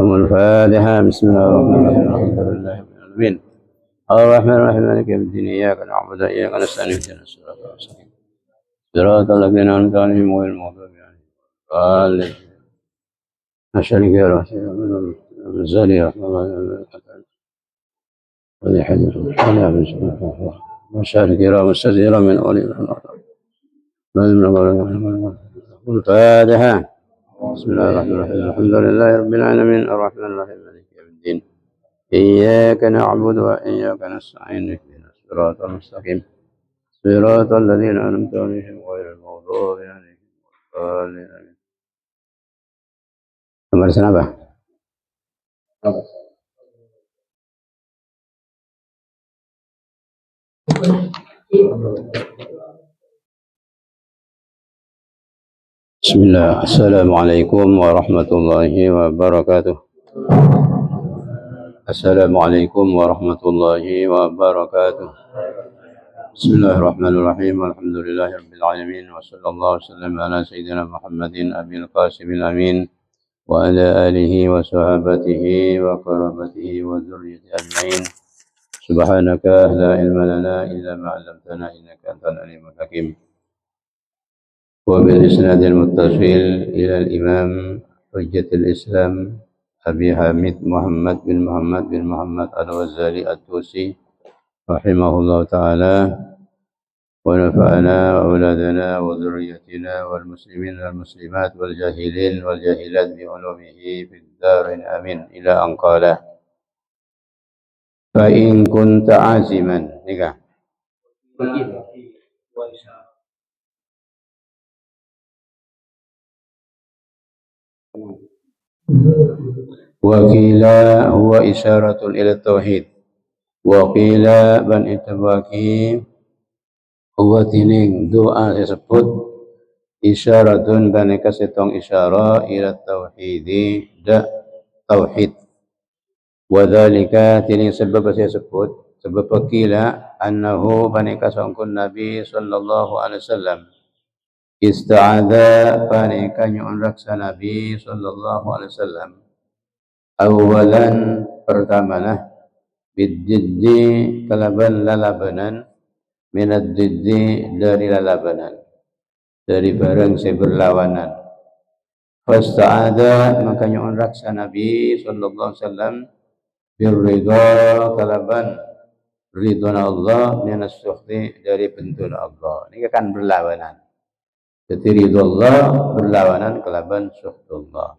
الفاتحة. بسم الله الرحمن الرحيم. الحمد لله رب العالمين الرحمن الرحيم مالك يوم الدين إياك نعبد وإياك نستعين اهدنا الصراط المستقيم صراط الذين أنعمت عليهم غير المغضوب عليهم ولا الضالين. أشهدك يا رسول الله الزاني رحمة الله وذي حديث وشارك يرى مستزيرا من أولي الفاتحة. بسم الله الرحمن الرحيم الحمد لله رب العالمين الرحمن الرحيم مالك يوم الدين إياك نعبد وإياك نستعين اهدنا الصراط المستقيم صراط الذين أنعمت عليهم غير المغضوب عليهم ولا الضالين. Nomor apa? Bismillah. Assalamualaikum warahmatullahi wabarakatuh. Assalamualaikum warahmatullahi wabarakatuh. Bismillahirrahmanirrahim. Alhamdulillahi rabbil alamin wa sallallahu wasallam ala sayyidina Muhammadin abil qasimil amin wa ala alihi wa sahabatihi wa qarabatihi wa dzurriyyatihi ajmain. Subhanaka la ilma lana illa ma 'allamtana innaka antal alimul hakim. وبالإسناد المتصل إلى الإمام حجة الإسلام أبي حامد محمد بن محمد الغزالي الطوسي رحمه الله تعالى ونفعنا وأولادنا وذريتنا والمسلمين والمسلمات والجاهلين والجاهلات بعلومه في الدارين آمين إلى أن قال فإن كنت عازما نكاح وقيل هو إشارة إلى التوحيد وقيل ban itabaki huwa tining doa disebut isyaratun dan kasetong isyara ila tauhidi da tauhid wa dzalika tining sebab saya sebut sebab qila annahu ban kasongkun nabi sallallahu alaihi wasallam ista'adha panika nyu'un raksa nabi sallallahu alaihi wasallam awalan pertamalah bididdi kalaban lalabanan minad diddi dari lalabanan dari barang seberlawanan fasta'adha maka nyu'un raksa nabi sallallahu alaihi wasallam birridha kalaban ridwana Allah minas sukhti dari bentuk Allah. Ini kan berlawanan. Jadi ridho Allah berlawanan kelaban suhtullah.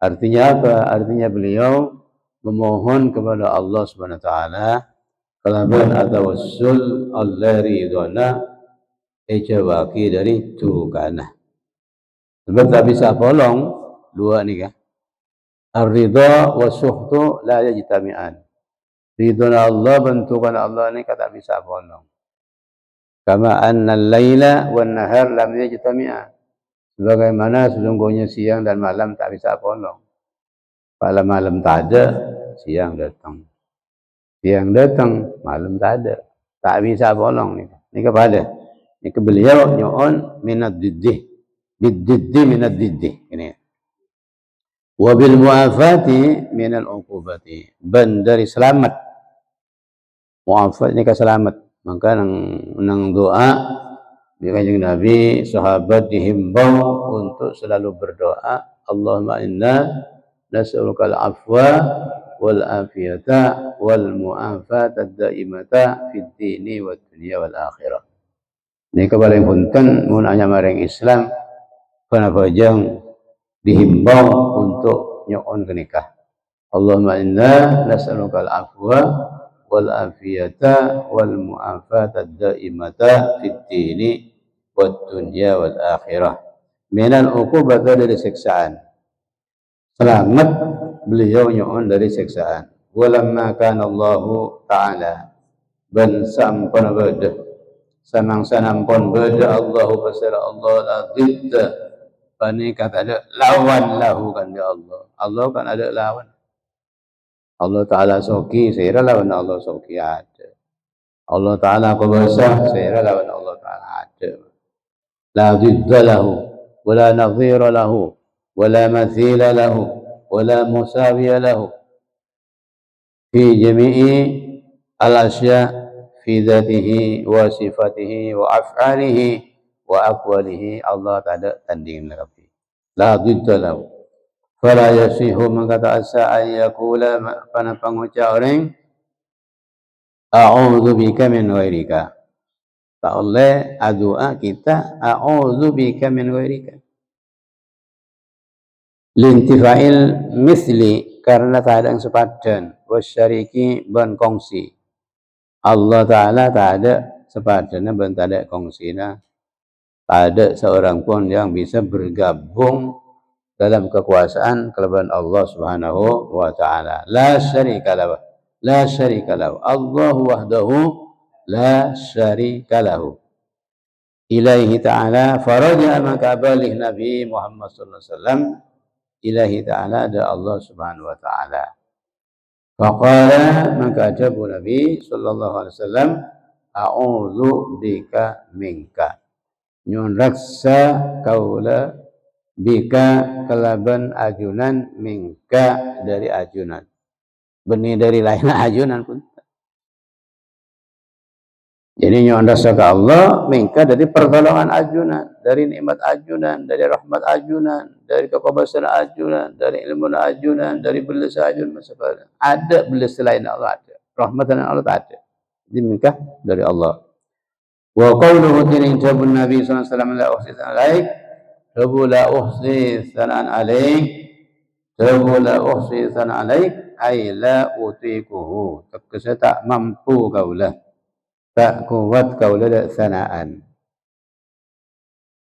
Artinya apa? Artinya beliau memohon kepada Allah Subhanahu wa taala kelaban atawassul Allah ridhona ejawaki dari tukana. Sebab tak bisa tolong dua ni kan. Ar-ridha wa suhtu la yajtami'an. Ridhona Allah bentukan Allah ni kata bisa tolong. Kama anna al-laila wan nahar lam yajtami'a. Sebagaimana sesungguhnya siang dan malam tak bisa tolong. Kalau malam tak ada, siang datang. Siang datang, malam tak ada. Tak bisa tolong ni. Ni kepada. Ni ke beliau nyu'un minad diddih. Bid-diddi minad diddih. Ini. Wa bil mu'afati minal uqubati. Ben dari selamat. Mu'afat ni keselamat. Maka nang doa di kanjeng Nabi, sahabat dihimbau untuk selalu berdoa, Allahumma inna nas'alukal afwa wal afiyata wal mu'afata ad-daimata fid dini wad dunya wal akhirah. Ini kepaling punten mun anya mareng Islam kenapa jang dihimbau untuk nyu'un kenikah. Allahumma inna nas'alukal afwa wal afiyata wal mu'afata ad-daimata fid dini wad dunya wal akhirah minal uqubati dari siksaan. Selamat beliau nyu'un dari siksaan. Walamma kana Allah taala ban sampun beda samang sanampun beda Allah pasal Allah la didda pani kata ada lawan lahu kan ya Allah. Allah kan ada lawan. Allah Ta'ala soki, saya lawan Allah soki ada. Allah Ta'ala kuasa, saya lawan Allah Ta'ala ada. La didda lahu, wala nadhira lahu, wala mathila lahu, ولا مساوي له في جميع الأشياء في ذاته وصفاته وأفعاله وأقواله. Allah tak ada tanding lagi, la didda lahu. Fala yasihu mengkata asa ayakula pada pengucap orang a'udzu bika min ghairika. Tak oleh doa kita a'udzu bika min ghairika. Lintifa'il misli karena tak ada yang sepadan, wasyariki ban kongsi. Allah Ta'ala tak ada sepadannya ban tak ada kongsinya. Tak ada seorang pun yang bisa bergabung dalam kekuasaan kelebihan Allah Subhanahu wa taala. La syarika lahu. La syarika lahu. Allahu wahdahu la syarika lahu. Ilaihi ta'ala faraja maka balih Nabi Muhammad sallallahu alaihi wasallam. Ilaihi ta'ala ada Allah Subhanahu wa taala. Faqala maka ajabu Nabi sallallahu alaihi wasallam a'udzu bika minka. Nyun raksa kaula bika kelaban ajunan minka dari ajunan. Benih dari lain ajunan pun. Jadi nyondas ke Allah minka dari pertolongan ajunan, dari nikmat ajunan, dari rahmat ajunan, dari kekuasaan ajunan, dari ilmu ajunan, dari belas ajunan masalah. Ada belas selain Allah ada. Rahmatan Allah tak ada. Jadi minka dari Allah. Wa qawluhu tiring jabun Nabi sallallahu alaihi wasallam la uhsi alaik. La uhsi sana'an alaik. La uhsi sana'an alaik. Ay la utikuhu. Saya tak mampu kaulah. Tak kuat kaulah dak sana'an.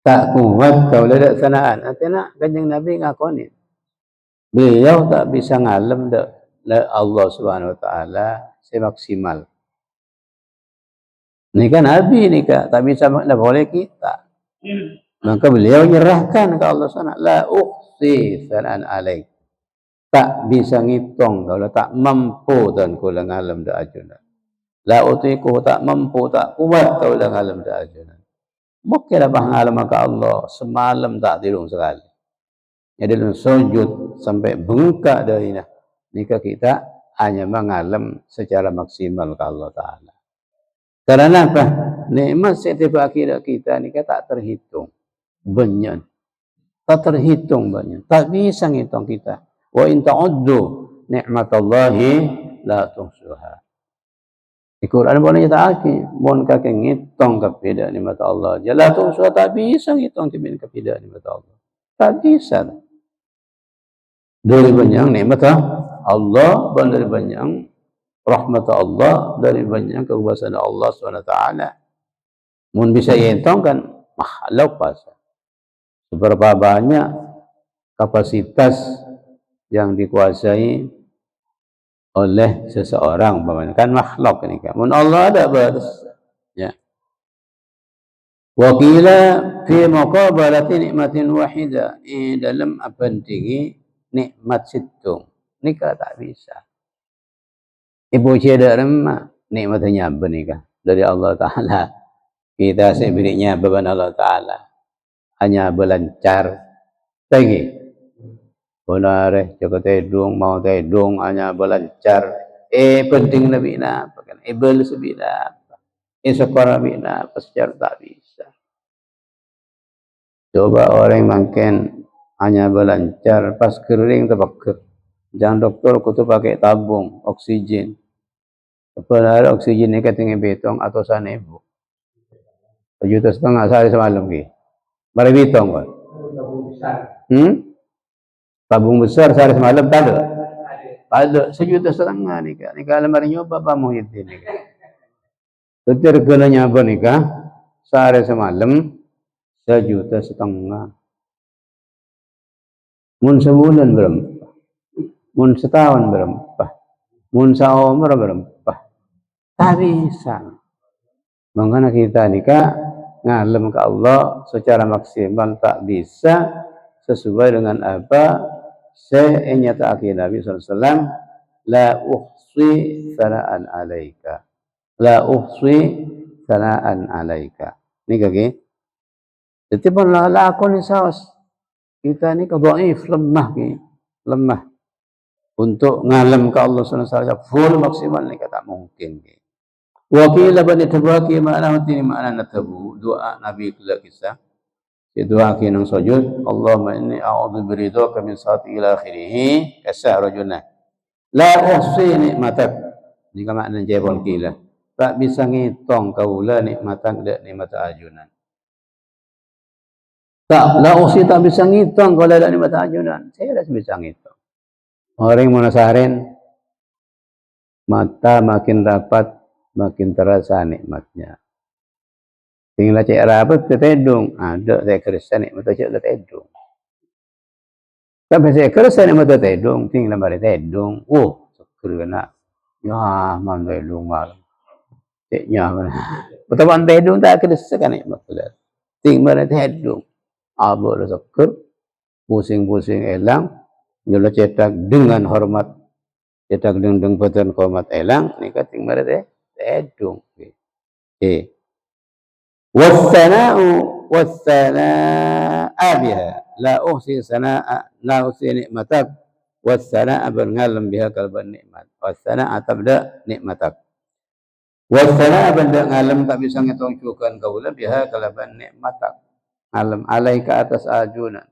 Tak kuat kaulah dak sana'an. Artinya kanjeng Nabi ngakoni. Beliau tak bisa ngalem dak Allah Subhanahu wa taala semaksimal. Ini kan Nabi ni tak bisa nak boleh kita. Maka beliau menyerahkan ke Allah sana. La ukhsi sana'an alaik. Tak bisa ngitung kalau tak mampu dan kula ngalam dak ajunan. La utiku tak mampu tak kuat kalau ngalam dak ajunan. Mungkin apa ngalam ke Allah semalam tak tidur sekali. Jadi dalam sujud sampai bengkak dari nikah kita hanya mengalam secara maksimal ke Allah Ta'ala. Karena apa? Nikmat setiap akhirat kita ni tak terhitung banyak. Tak terhitung banyak. Tak bisa ngitung kita. Wa in ta'uddu ni'matallahi la tuhsuha. Di Quran boleh nyatakan, mun kakek ngitung kepada nikmat Allah. La tuhsuha tak bisa ngitung kepada nikmat Allah. Tak bisa. Dari banyak nikmat Allah, dari banyak rahmat Allah, dari banyak kekuasaan Allah SWT. Mun bisa ngitung kan makhluk pasal. Seberapa banyak kapasitas yang dikuasai oleh seseorang, kan makhluk ini kan. Mun Allah ada batas. Ya. Wa qila fi muqabalati nikmatin wahida. Dalam apa tinggi nikmat situng. Nikah tak bisa. Ibu ceda remah nikmatnya apa nikah dari Allah Ta'ala. Kita sebenarnya beban Allah Ta'ala. Hanya belancar lagi. Benar, jaga tedung, mau tedung, hanya belancar. Penting Nabi apa kan? Bel sebina apa? Sekolah Nabi apa secara tak bisa. Coba orang makin hanya belancar, pas kering terpakir. Jangan dokter kutu pakai tabung oksigen. Benar oksigen ini ketinggi betong atau sana ibu. 1,5 juta sehari semalam ki. Mari betong kan? Tabung besar sehari semalam tak ada? Ada 1,5 juta nih kan. Nih kalau mari nyoba Pak Muhyiddin nih kan. Setir kenanya apa nih kan? Sehari semalam 1,5 juta. Mun sebulan berapa? Mun setahun berapa? Mun seumur berapa? Tak bisa. Makanya kita nikah ngalem ke Allah secara maksimal tak bisa sesuai dengan apa senyata Nabi SAW. La uhsi sana'an alaika. La uhsi sana'an alaika. Ini kaki. Jadi pun lakon ni saus. Kita ni ke dhaif, lemah. untuk ngalam ke Allah SWT full maksimal ni kata mungkin. Wakila bani tabaki makna hati ni makna natabu doa Nabi kala kisah. Doa kinang sujud, Allahumma inni a'udzu biridhaka min sa'ati ila akhirih. Kasah rajulna. La uhsi nikmatak. Ni ka makna jebol kila. Tak bisa ngitung kaula nikmatan dak nikmat ajunan. Tak la uhsi tak bisa ngitung kaula dak nikmat ajunan. Saya dah bisa ngitung. Orang munasarin mata makin rapat makin terasa nikmatnya. Tinggal cek rapat tetedung, ada saya kerasa nikmat cek tetedung. Sampai saya kerasa nikmat tetedung, tinggal mari tetedung. Oh, seger kena. Ya, man tetedung mal. Ceknya mana. Betul tetedung tak kerasa kan nikmat kelas. Tinggal mari tetedung. Abah dah seger, pusing-pusing elang, nyala cetak dengan hormat. Cetak dengan batan hormat elang, ni tinggal mari tetedung. والثناء بها لا أحصي ثناء لا أحصي نعمتك والثناء بنعلم بها قلب النعمة والثناء تبدأ نعمتك والثناء بنعلم tak bisa ngitung syukuran kau biha kalaban nikmatak alam alaika atas ajunan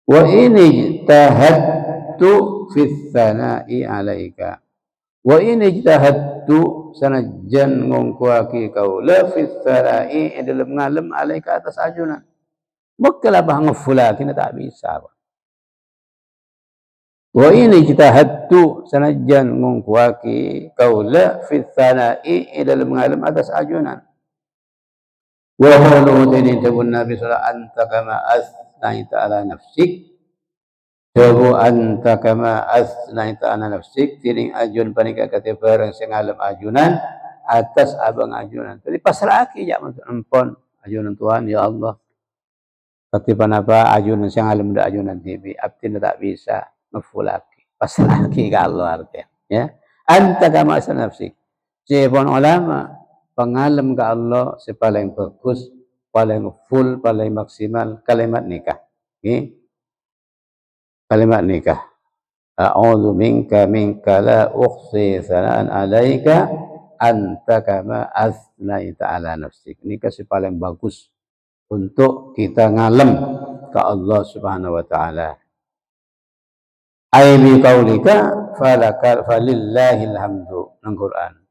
wa ini tahadtu fi thana'i alaika wa ini ijtahadtu sanajan ngongkuaki kau la fi tsara'i dalam ngalam alaika atas ajunan makalah bah ngefulaki tak bisa wa ini ijtahadtu sanajan ngongkuaki kau la fi tsara'i dalam ngalam atas ajunan wa qawluhu tabun nabi sallallahu alaihi anta kama asnaita ala nafsik Jabu anta kama asnaita ana nafsik tiring ajun panika kate barang sing alam ajunan atas abang ajunan. Jadi pasrahake jak empon ajunan Tuhan ya Allah. Katipan apa ajunan sing alam dak ajunan tibi abdi tak bisa ngefulake. Pasrahake ke Allah artinya ya. Anta kama asna nafsik. Jebon ulama pengalam ke Allah si paling bagus, paling full, paling maksimal kalimat nikah. Okay? Kalimat nikah. A'udzu minka la ukhsi sana'an 'alaika anta kama asnaita 'ala nafsik. Nikah si paling bagus untuk kita ngalam ke Allah Subhanahu wa taala. Ai bi qaulika falillahil hamdu nang Quran.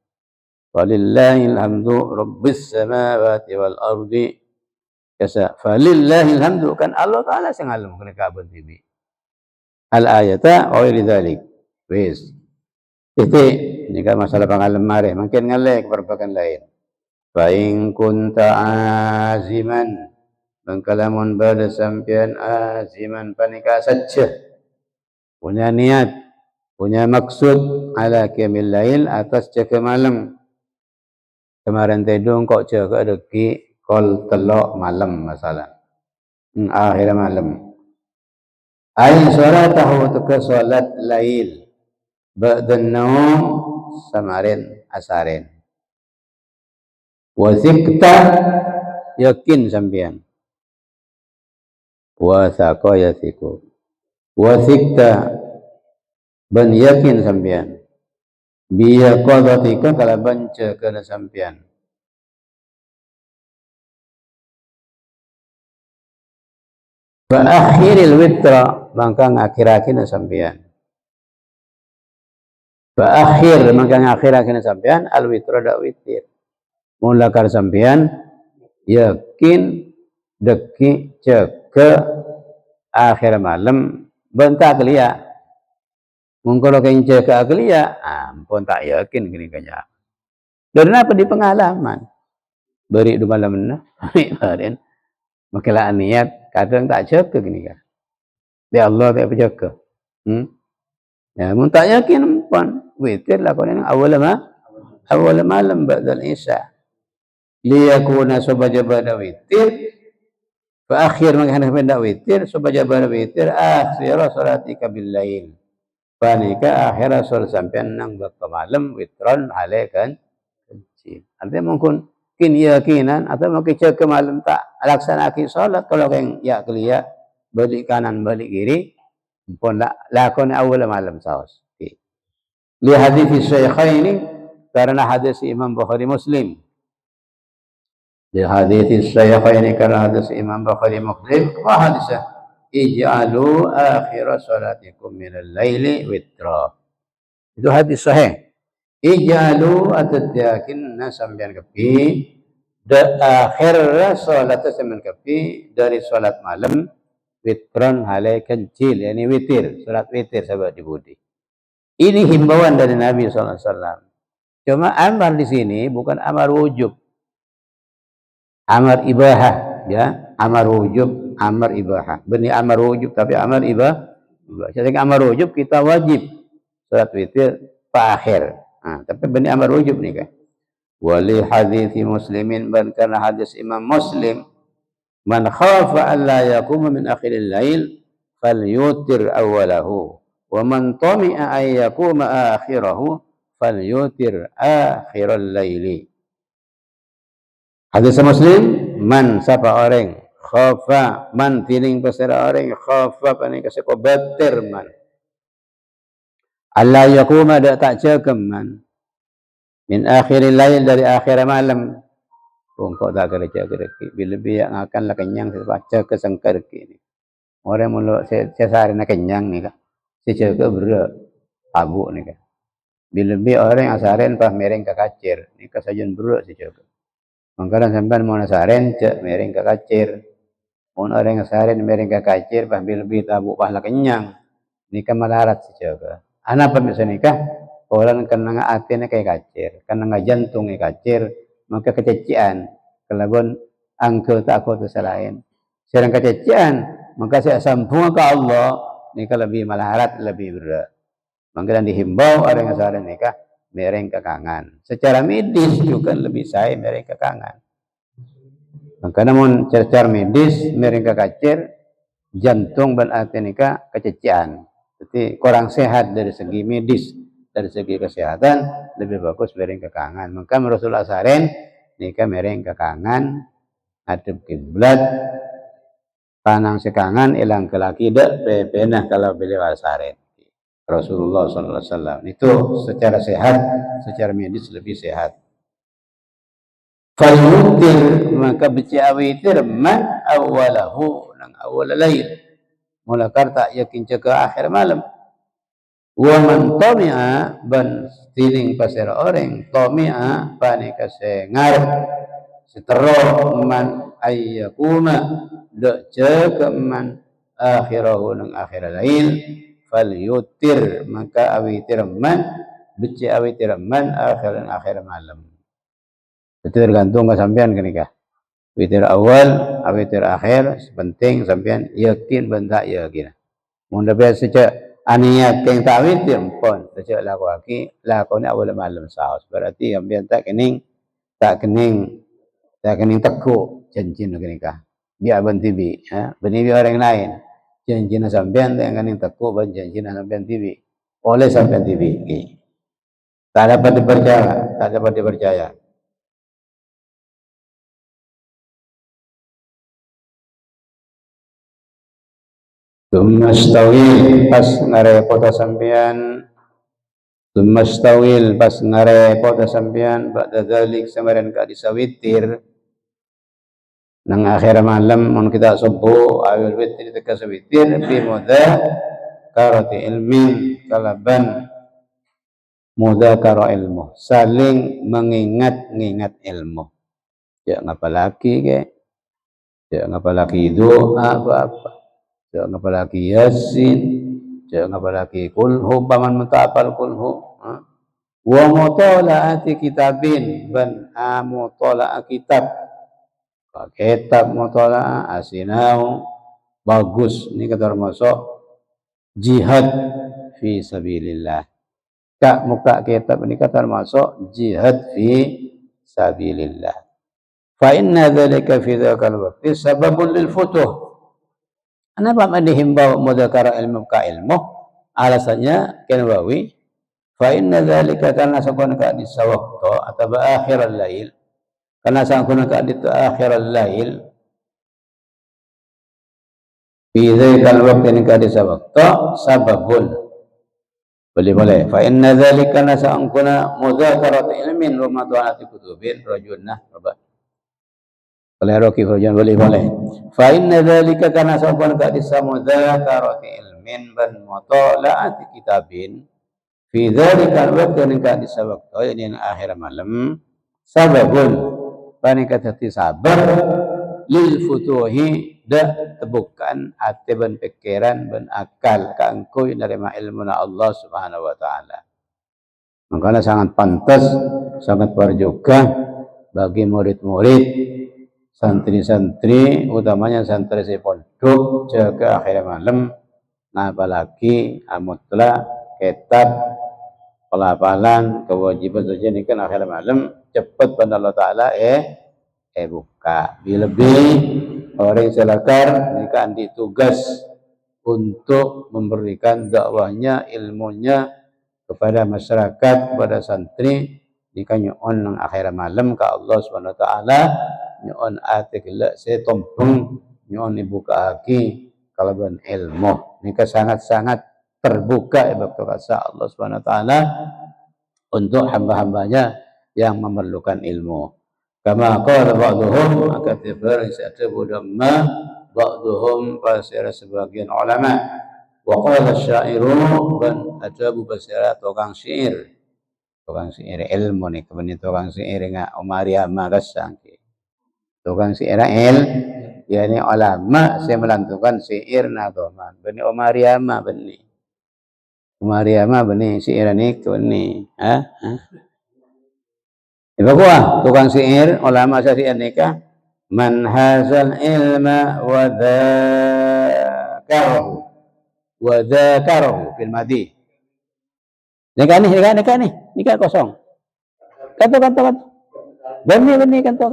Walillahil hamdu rabbis samawati wal ardi. Kasa falillahil hamdu kan Allah taala sing ngalam kena kabeh tibi. Al-ayata wa ghairi dzalik. Wis. Titik ini kan masalah pengalam mari, mungkin ngalek perbakan lain. Fa in kunta aziman mengkalamun pada sampian aziman panika saja. Punya niat, punya maksud ala qiyamil lail atas jaga malam. Kemarin tedung kok jaga deki kol telok malam masalah. Akhir malam. Ai salatahu tuka salat lail ba'dan naum samarin asarin wa zikta yakin sampean wa saqa yasiku wa zikta ban yakin sampean biya qadatika kala banca kana sampean fa akhiril witra mangka ngakhirakin sampean fa akhir mangka ngakhirakin sampean al witra dak witir mulakar sampean yakin deki jaga akhir malam bentak kelia mungkolo kence ke kelia ampun tak yakin gini kaya dan apa di pengalaman beri du malam na kemarin makilah niat kadang tak jaga gini kan dia Allah tak jaga ya mun tak yakin pun witir lah kau awal malam ba'dal isya liyakuna subajabana witir fa akhir mangkana benda witir subajabana witir akhir salatika bil lail panika akhir salat sampean nang waktu malam witron alaikan kecil artinya mungkin yakinan atau mungkin jaga malam tak laksanakan salat kalau yang ya kelia balik kanan balik kiri Pun lakon awal malam saus. Li hadits Syaikhaini karena hadis Imam Bukhari Muslim. Li hadits Syaikhaini karena hadis Imam Bukhari Muslim. Wa hadisah ij'alu akhir salatikum minal laili witra. Itu hadis sahih. Ij'alu atadyakin sambian kepi akhir salat sambian kepi dari salat malam witron halai kencil, yani witir, salat witir sahabat dibudi. Ini himbauan dari Nabi SAW. Cuma amar di sini bukan amar wujub, amar ibahah, ya, amar wujub, amar ibahah. Benih amar wujub tapi amar ibahah. Jadi amar wujub kita wajib salat witir akhir. Nah, tapi benih amar wujub nih kan. Wali hadits Muslimin ban karena hadis Imam Muslim, man khafa an la yaquma min akhiril lail falyutir awwalahu wa man tami'a an yaquma akhirahu falyutir akhiral laili. Hadis Muslim, man siapa orang khafa, man tining pasal orang khafa paning kasih batir man Allah yaquma dak tak cegem man min akhiril lail dari akhir malam. Kok tak kerja bila biak akan lah kenyang baca kesengkar ni. Orang mulu saya sehari nak kenyang ni kak. Saya jaga berat abuk ni kak. Bila biak orang asaren pas mereng ke kacir. Ni kasajan berat saya jaga. Mangkala sampai mau asaren cek mereng ke kacir. Mau orang asaren mereng ke kacir pas bila biak abuk pas lah kenyang. Ni kan malarat saya jaga. Anak apa misalnya nikah? Orang kena hatinya kayak kacir, kena jantungnya kacir, maka kececian. Kelabon angkel tak aku terselain. Serang kececian, maka saya sambung ke Allah. Nikah lebih malarat, lebih berat. Maka dan dihimbau orang yang sadar nikah mereng kekangan. Secara medis juga lebih saya mereng kekangan. Maka namun secara medis mereng kekacir, jantung dan hati nikah kececian. Jadi kurang sehat dari segi medis. Dari segi kesehatan lebih bagus mereng kekangan. Maka Rasulullah saren nikah mereng kekangan, hadap kiblat, panang sekangan, ilang kelaki dak penah kalau beliau saren. Rasulullah SAW itu secara sehat, secara medis lebih sehat. Falyutir maka baca witir man awalahu nang awal lail. Mula karta yakin ceka akhir malam. Wa man tami'a ban tiling pasir orang tami'a pani kase ngarep setero man ayyakuma dak cek man akhirahu nang akhir lail fal yutir maka awitir man beci awitir man akhir malam. Itu tergantung ke sampean kenika. Witir awal awitir akhir penting sampean yakin ban tak yakin. Mun dapat sejak aniat keng tawit pun sejak laku aki lakoni awal malam saus berarti ambian tak kening tekuk janji nak nikah dia bantibi benibi orang lain janji nak sampean tak kening tekuk ban janji nak sampean tibi oleh sampean tibi tak dapat dipercaya Tumastawil pas ngarepota sampean Tumastawil pas ngarepota sampean ba'da dzalik samaran ka disawitir nang akhir malam mun kita subuh awal witir kita sawitir bi mudzakarati ilmin kalaban mudzakara ilmu saling mengingat ilmu ya ngapalaki ke ya ngapalaki doa apa jangan apalagi Yasin, jangan apalagi kulhu, paman mentapal kulhu. Wa mutola'ati kitabin, ban mutola'ah kitab. Kitab mutola'ah, asinau, bagus. Ini kata termasuk jihad fi sabilillah. Kak muka kitab ini kata termasuk jihad fi sabilillah. Fa inna dzalika fi dzakal waqti sababun lil futuh. Kenapa dihimbau mudzakarah ilmu ka ilmu? Alasannya Nawawi, fa inna dzalika kana sakuna ka di sawaqtu atau akhir al-lail. Karena sakuna ka di akhir al-lail fi dzalikal waqti ning kadisa waktu sababun boleh fa inna dzalika nasa'angkuna mudzakaratu ilmin wa mata'ati kutubin rajulna kalau kifajan boleh fa inna dzalika kana sababun kadisa mudzakarati ilmin ban mata'ati kitabin fi dzalikal waqti ning kadisa waktu ini akhir malam sababun panika tati sabab lil futuhi da tebukan hati ben pikiran ben akal kangkui nerima ilmu na Allah Subhanahu wa taala. Makanya sangat pantas, sangat berjoga bagi murid-murid, santri-santri, utamanya santri sepondok jaga akhir malam, apalagi amutla kitab pelafalan kewajiban saja ini kan akhir malam cepat pada Allah taala buka. Lebih orang selakar ini kan ditugas untuk memberikan dakwahnya, ilmunya kepada masyarakat, kepada santri. Ini kan nyon nang akhir malam ke Allah Subhanahu wa taala nyon ate kelak se tompeng nyon dibuka aki kalaban ilmu. Ini sangat-sangat terbuka waktu kasa Allah Subhanahu wa taala untuk hamba-hambanya yang memerlukan ilmu. Kama qala ba'dhum akan berisiatu damma ba'dhum pasira sebagian ulama wa qala syairu dan adabu pasira tukang syair ilmu ni kemudian tukang syair nga umaria magasangki tukang syair yani ulama saya melantunkan syair na doman bani umaria ma bani syair ni kuni Iba kuah tukang syair ulama syair nikah man hazal ilma wa dzakarahu fil madi. Nikah kosong. Kanto. Bani kanto.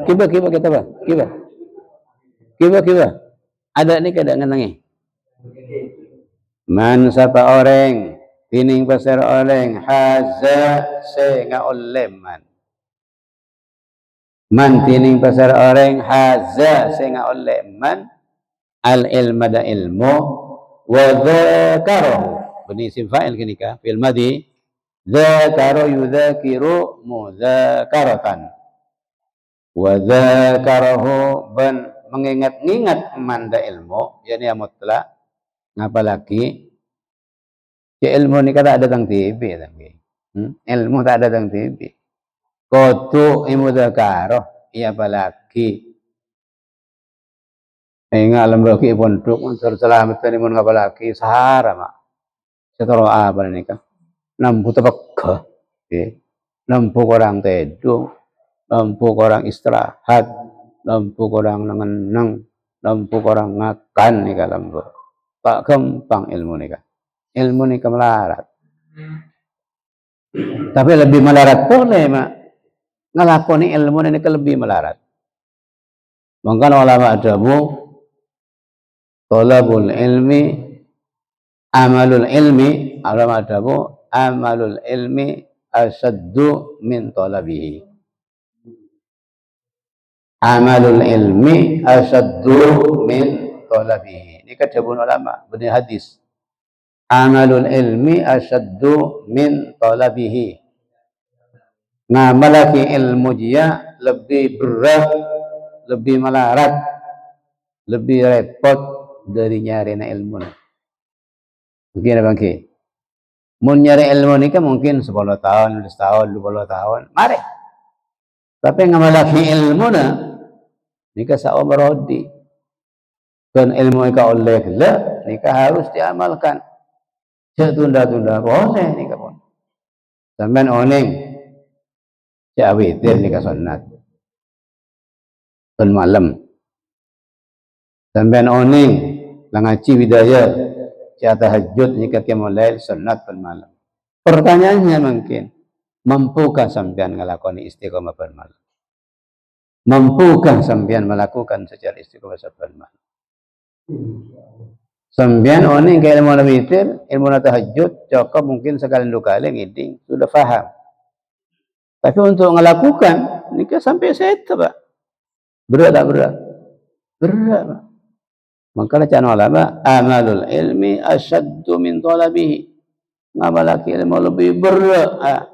Kiba kita ba? Kiba. Ada ni kada ngenangi. Man sapa orang tining pasar orang haza se ngauleman man tining pasar orang haza se ngauleman al ilma da ilmu wa dzakarahu bani isim fa'il kenika fil madi dzakara yudzakiru mudzakaratan wa dzakarahu ban mengingat-ingat manda ilmu yani mutlak apalagi ilmu ni kada ada tang TV ilmu tak ada tang TV kotu ilmu dzakaro iya apalagi ngalam bagi pondok terselamat tadi mun apalagi sahara mak setoro apa ni kan nampu tebak nampu orang teduh nampu orang istirahat nampu orang nengenang nampu orang makan ni kalam tak gampang ilmu ni kan ilmu ni melarat. Tapi lebih melarat boleh mak ngelakoni ilmu ini lebih melarat. Maka ulama adabu thalabul ilmi amalul ilmi ulama adabu amalul ilmi asaddu min talabihi. Amalul ilmi asaddu min talabihi. Ini kata ulama benih hadis. Amalul ilmi asyaddu min talabihi. Ngamalaki ilmu dia lebih berat, lebih melarat, lebih repot dari nyari ilmu. Mungkin apa ki? Mau nyari ilmu ni kan mungkin 10 tahun, 10 tahun, 20 tahun. Mari. Tapi ngamalaki ilmu na ni ka sa umrodi. Dan ilmu ka oleh la ni ka harus diamalkan. Cek tunda-tunda boleh ni kapon. Sampean oning cek witir ni ka sunat. Tun malam. Sampean oning langaci widaya cek tahajud ni ka qiyamul lail sunat tun malam. Pertanyaannya mungkin, mampukah sampean ngelakoni istiqomah tun malam? Mampukah sampean melakukan secara istiqomah tun malam? Sambian oning ke ilmu witir, ilmu tahajud, cukup mungkin sekali 2 kali ngiding, sudah faham. Tapi untuk melakukan, ini kan sampai set, Pak. Berat tak berat? Berat, Pak. Maka can ulama amalul ilmi asyaddu min talabihi. Ngamalaki ilmu lebih berat.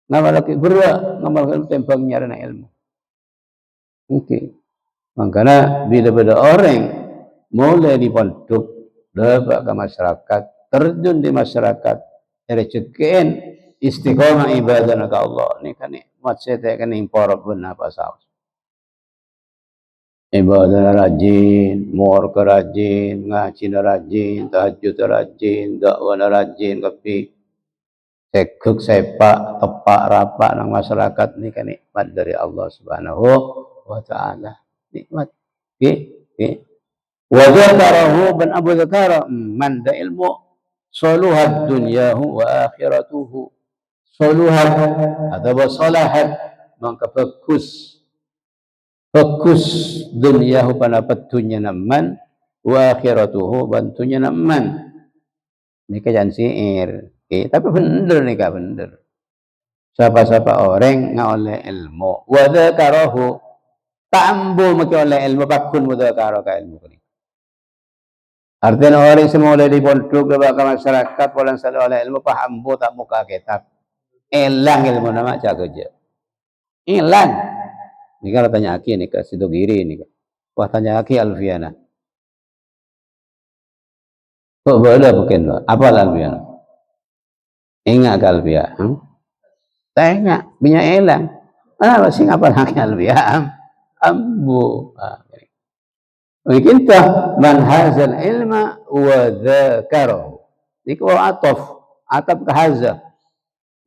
Ngamalaki berat, ngamalaki tembang nyarana ilmu. Oke. Makanya bila orang mulai di pondok, dapat ke masyarakat, terjun di masyarakat, rezekian istiqomah ibadah ke Allah. Ini kan nikmat saya kan impor benar pasal. Ibadah rajin, muar ke rajin, ngaji rajin, tahajud rajin, dakwah rajin, tapi sekuk sepak tepak rapak nang masyarakat ini kan nikmat dari Allah Subhanahu wa taala. Nikmat. Oke. Wa dzakarahu ban Abu Dzakara man da ilmu saluhat dunyahu wa akhiratuhu. Saluhat atau salahat maka fokus dunyahu panapat dunya naman wa akhiratuhu bantunya naman. Ini kan syair. Tapi bener nih kak, bener. Siapa-siapa orang nga oleh ilmu. Wa dzakarahu tambo maki oleh ilmu bakun wa dzakara ka ilmu ni. Artinya orang semua oleh di pondok ke masyarakat polan sada oleh ilmu paham bo tak muka kitab. Elang ilmu nama jaga je. Elang. Ini kalau tanya aki ni ke situ giri ni ke. Wah tanya aki Alfiana. Kok boleh mungkin apa Alfiana? Ingat Alfia. Tanya, punya elang. Apa sih apa lagi Alfia? Ambu. Mungkin tak man hazal ilma wa dzakarahu. Ini wa ataf ke hazal.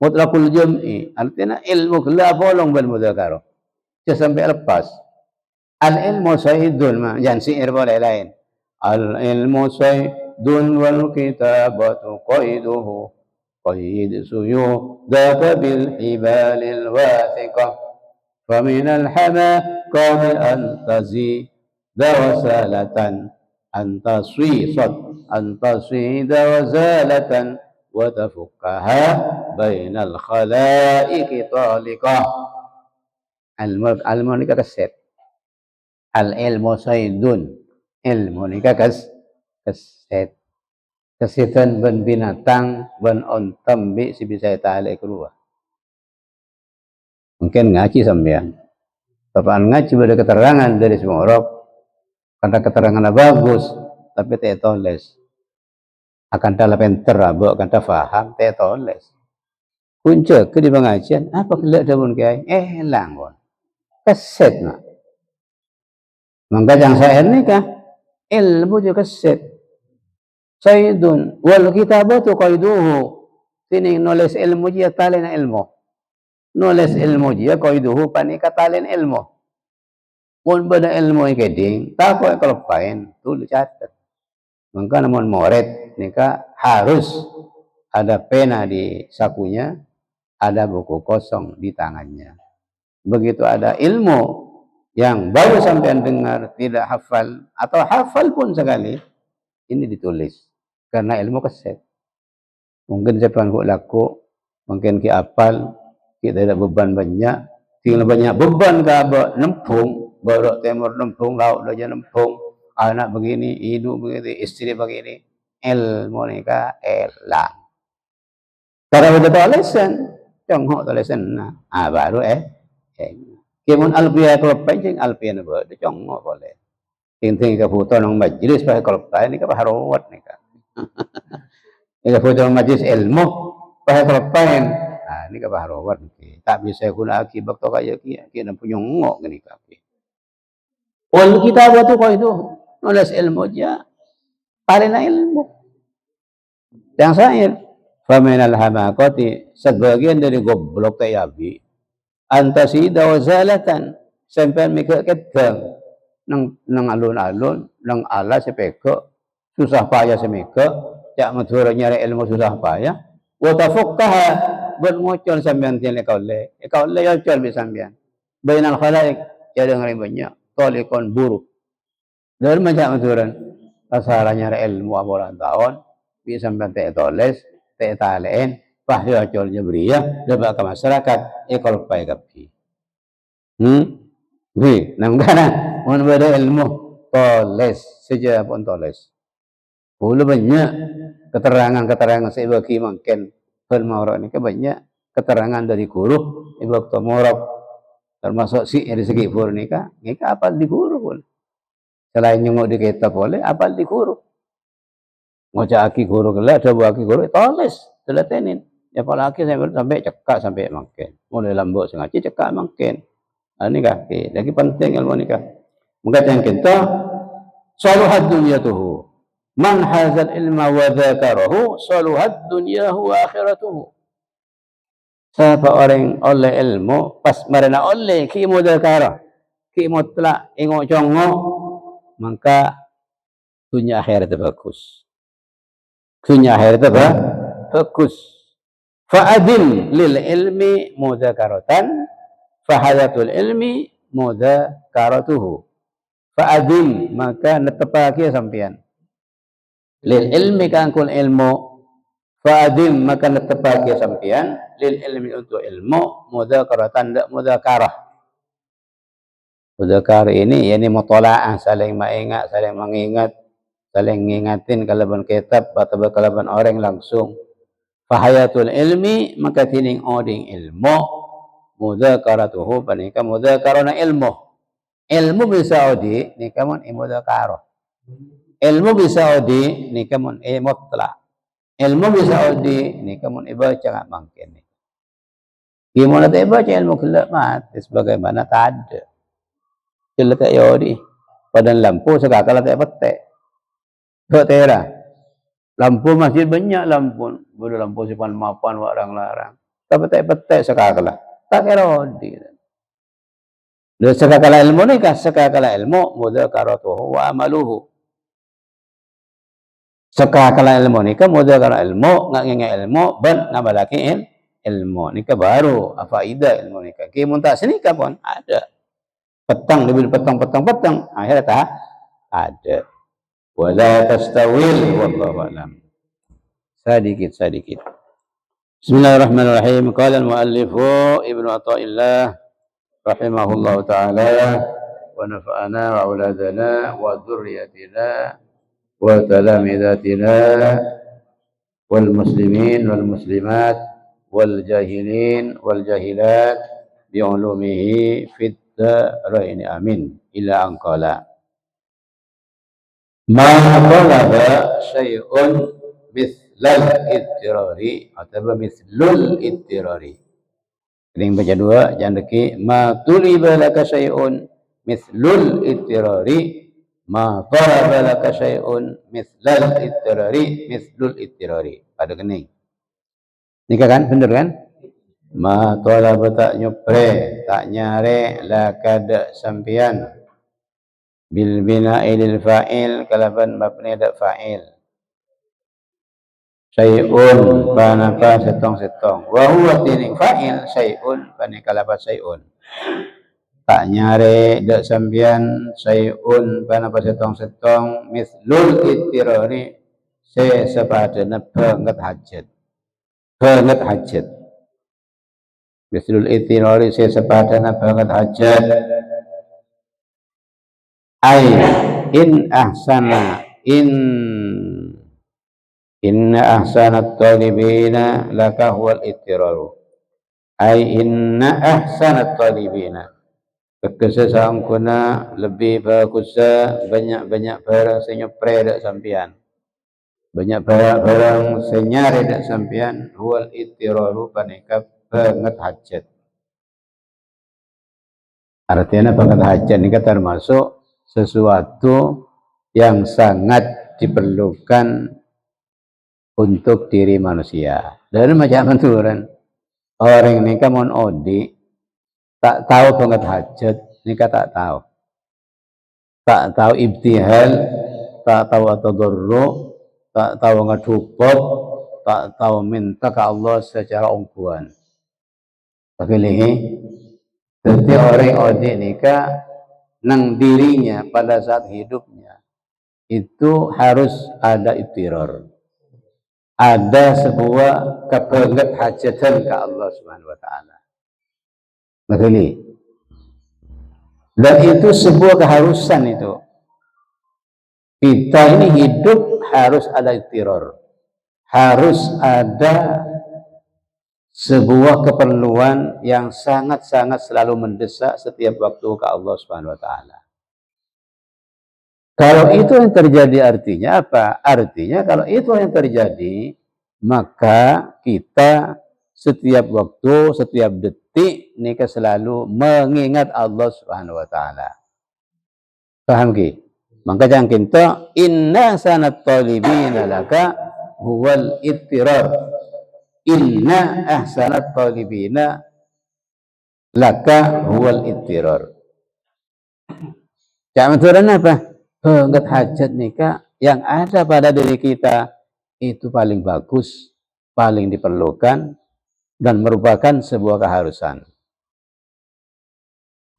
Mutlaqul jam'i. Artinya ilmu kela bolong bal mudzakara. Dia sampai lepas. Al ilmu sayyidun jangan sihir boleh lain. Al ilmu sayyidun wal kitabatu qaiduhu. قيد سيوف ذاك بالحبال الواثقة فمن الحماقات أن تزيد وسالة أن تصيد وزالة وتفكها بين الخلائق طالقة. Ilmu ni kaset. Al ilmu saydun. Ilmu ni kaset. Kesitan ben binatang ben ontam bi si bisa ta'ala keluar. Mungkin ngaji sampean. Bapak ngaji pada keterangan dari semua orang. Karena keterangannya bagus, tapi tak toles. Akan dalam penter abok, akan tak faham, tak toles. Kunci ke di pengajian, apa kelak daun kiai? Lang kon. Keset nak. Maka yang saya ni kah? Ilmu juga keset. Sayyidun wal kitabatu qaiduhu. Tining nulis ilmu dia talen ilmu. Nulis ilmu dia qaiduhu panika talen ilmu. Mun beda ilmu keding, tak kau kalau pain tulis catat. Maka namun murid nika harus ada pena di sakunya, ada buku kosong di tangannya. Begitu ada ilmu yang baru sampean dengar tidak hafal atau hafal pun sekali, ini ditulis. Karena ilmu keset. Mungkin saya panggung laku, mungkin kita apal, kita ada beban banyak, tinggal banyak beban ke abak nempung, baru timur nempung, laut saja nempung, anak begini, hidup begini, istri begini, ilmu ni ka elang. Kalau betul alasan, congoh alasan, baru Kimun alfiah kalau panjang alfiah ni ber, congoh boleh. Tingting ke foto nang majlis pakai kalau ini ka harawat ni ka. Ini foto majlis ilmu pakai kelepain. Nah, ini kebaharuan. Tak bisa guna akibat to kaya kita punya ngok ni kaki. Wal kita waktu kau itu nulis ilmu aja, paling ilmu. Yang saya, faminal hamakati sebagian dari goblok tayabi, antasida wazalatan sampai mikir kedeng nang alun-alun, nang ala sepeko susah payah semiko. Jak madhura nyari ilmu susah payah. Wa tafukkaha ben ngocol sampean tiang ikaw le yocol bi sampean. Bainal khalaik jadi ngari banyak. Tolikon buruk. Dari macam madhuran asara nyari ilmu abulan tahun bi sampean te toles, te talein, pah yocol jabriyah dapat ke masyarakat ikol pai kapi. Bi nang kana mun beda ilmu toles saja pun toles. Pula banyak keterangan-keterangan saya bagi mungkin firman ini banyak keterangan dari guru ibu tomorok termasuk si dari segi purnika apa di guru pun selain nyunguk di kitab boleh apa di guru ngocak aki guru kelak coba aki guru toles telatenin ya apalagi sampai cekak sampai mungkin mulai lambuk sengaja cekak mungkin ini kaki lagi penting ilmu nikah mungkin kita saluhat dunyatuhu man hazal ilma wa dzakarahu saluhat dunyahu wa akhiratuhu. Siapa orang oleh ilmu pas marana oleh ki mudzakarah ki mutlak ingo congo maka dunia akhirat bagus. Dunia akhirat bagus. Fa'adin lil ilmi mudzakaratan fahayatul ilmi mudzakaratuhu. Fa'adin maka netepake sampean lil ilmi kangkul ilmu fa'adim maka netepake sampean lil ilmi untuk ilmu mudzakaratan dak mudzakarah. Mudzakarah ini yakni mutalaah saling mengingat, saling mengingat, saling ngingatin kalaban kitab atau kalaban orang langsung. Fahayatul ilmi maka tining oding ilmu mudzakaratuhu panika mudzakarana ilmu. Ilmu bisa odi nikamun mudzakarah. Ilmu bisa odi nikamun mutlaq. Ilmu bisa odi nikamun ibaca nggak mungkin. Gimana tak baca ilmu kelak mati sebagaimana tak ada. Kelak tak yodi. Padan lampu segala tak petek. Tak tera. Lampu masjid banyak lampu. Boleh lampu sipan mapan warang larang. Tapi tak petek segala. Tak kira odi. Dan segala ilmu ni kan segala ilmu mudzakaratuhu wa amaluhu. Sekakala ilmu ni kan mudzakarah ilmu ngak ngenga ilmu ban ngabalaki ilmu ni kan baru faedah ilmu ni kan ki munta sini kan pun ada petang lebih petang akhirnya tak ada wala tastawil wallahu alam sedikit Bismillahirrahmanirrahim qala al-muallif Ibnu Athaillah rahimahullahu taala wa nafa'ana wa auladana wa dzurriyyatina وتلامذتنا والمسلمين والمسلمات والجاهلين والجاهلات بعلومه في الدارين آمين إلى أن قال ما طلب شيء مثل الاضطرار atau مثل الاضطرار. Ini baca dua jangan deki ma tuliba laka syai'un mithlul ittirari ma talaba laka syai'un mithlal ittirari mithlul ittirari. Pada kening. Nikah kan? Benar kan? Ma talaba tak nyupre, tak nyare laka dak sampian bil bina'i lil fa'il kalaban mabni dak fa'il. Syai'un panapa setong-setong. Wa huwa tining fa'il syai'un panikalabat syai'un. Tak nyare dak sambian syai'un panapa setong-setong mislul ittirari sepadana banget hajat. Banget hajat. Mislul ittirari sepadana banget hajat. Ai in ahsana inna ahsanat talibina laka huwal ittiraru. Ai inna ahsanat talibina. Kekesasan kuna lebih bagus banyak-banyak barang senyopre dak sampian. Banyak barang senyare dak sampian huwal ittiraru panika banget hajat. Artinya banget hajat ini termasuk sesuatu yang sangat diperlukan untuk diri manusia. Dan macam menturan orang ini kan mon odi tak tahu banget hajat nikah tak tahu ibtihal, tak tahu tadarru, tak tahu ngadupot, tak tahu minta ke Allah secara ungguan. Begini, jadi orang odi nikah nang dirinya pada saat hidupnya itu harus ada ittirar. Ada sebuah kebanget hajatan ke Allah Subhanahu wa taala. Begini. Dan itu sebuah keharusan itu. Kita ini hidup harus ada ittirar. Harus ada sebuah keperluan yang sangat-sangat selalu mendesak setiap waktu ke Allah Subhanahu wa taala. Kalau itu yang terjadi artinya apa? Artinya kalau itu yang terjadi, maka kita setiap waktu, setiap detik nika selalu mengingat Allah Subhanahu wa taala. Paham ki? Maka jangan kita inna sanat talibina laka huwal ittirar. Inna ahsanat talibina laka huwal ittirar. Jangan turun apa? Banget hajat nikah yang ada pada diri kita itu paling bagus, paling diperlukan dan merupakan sebuah keharusan.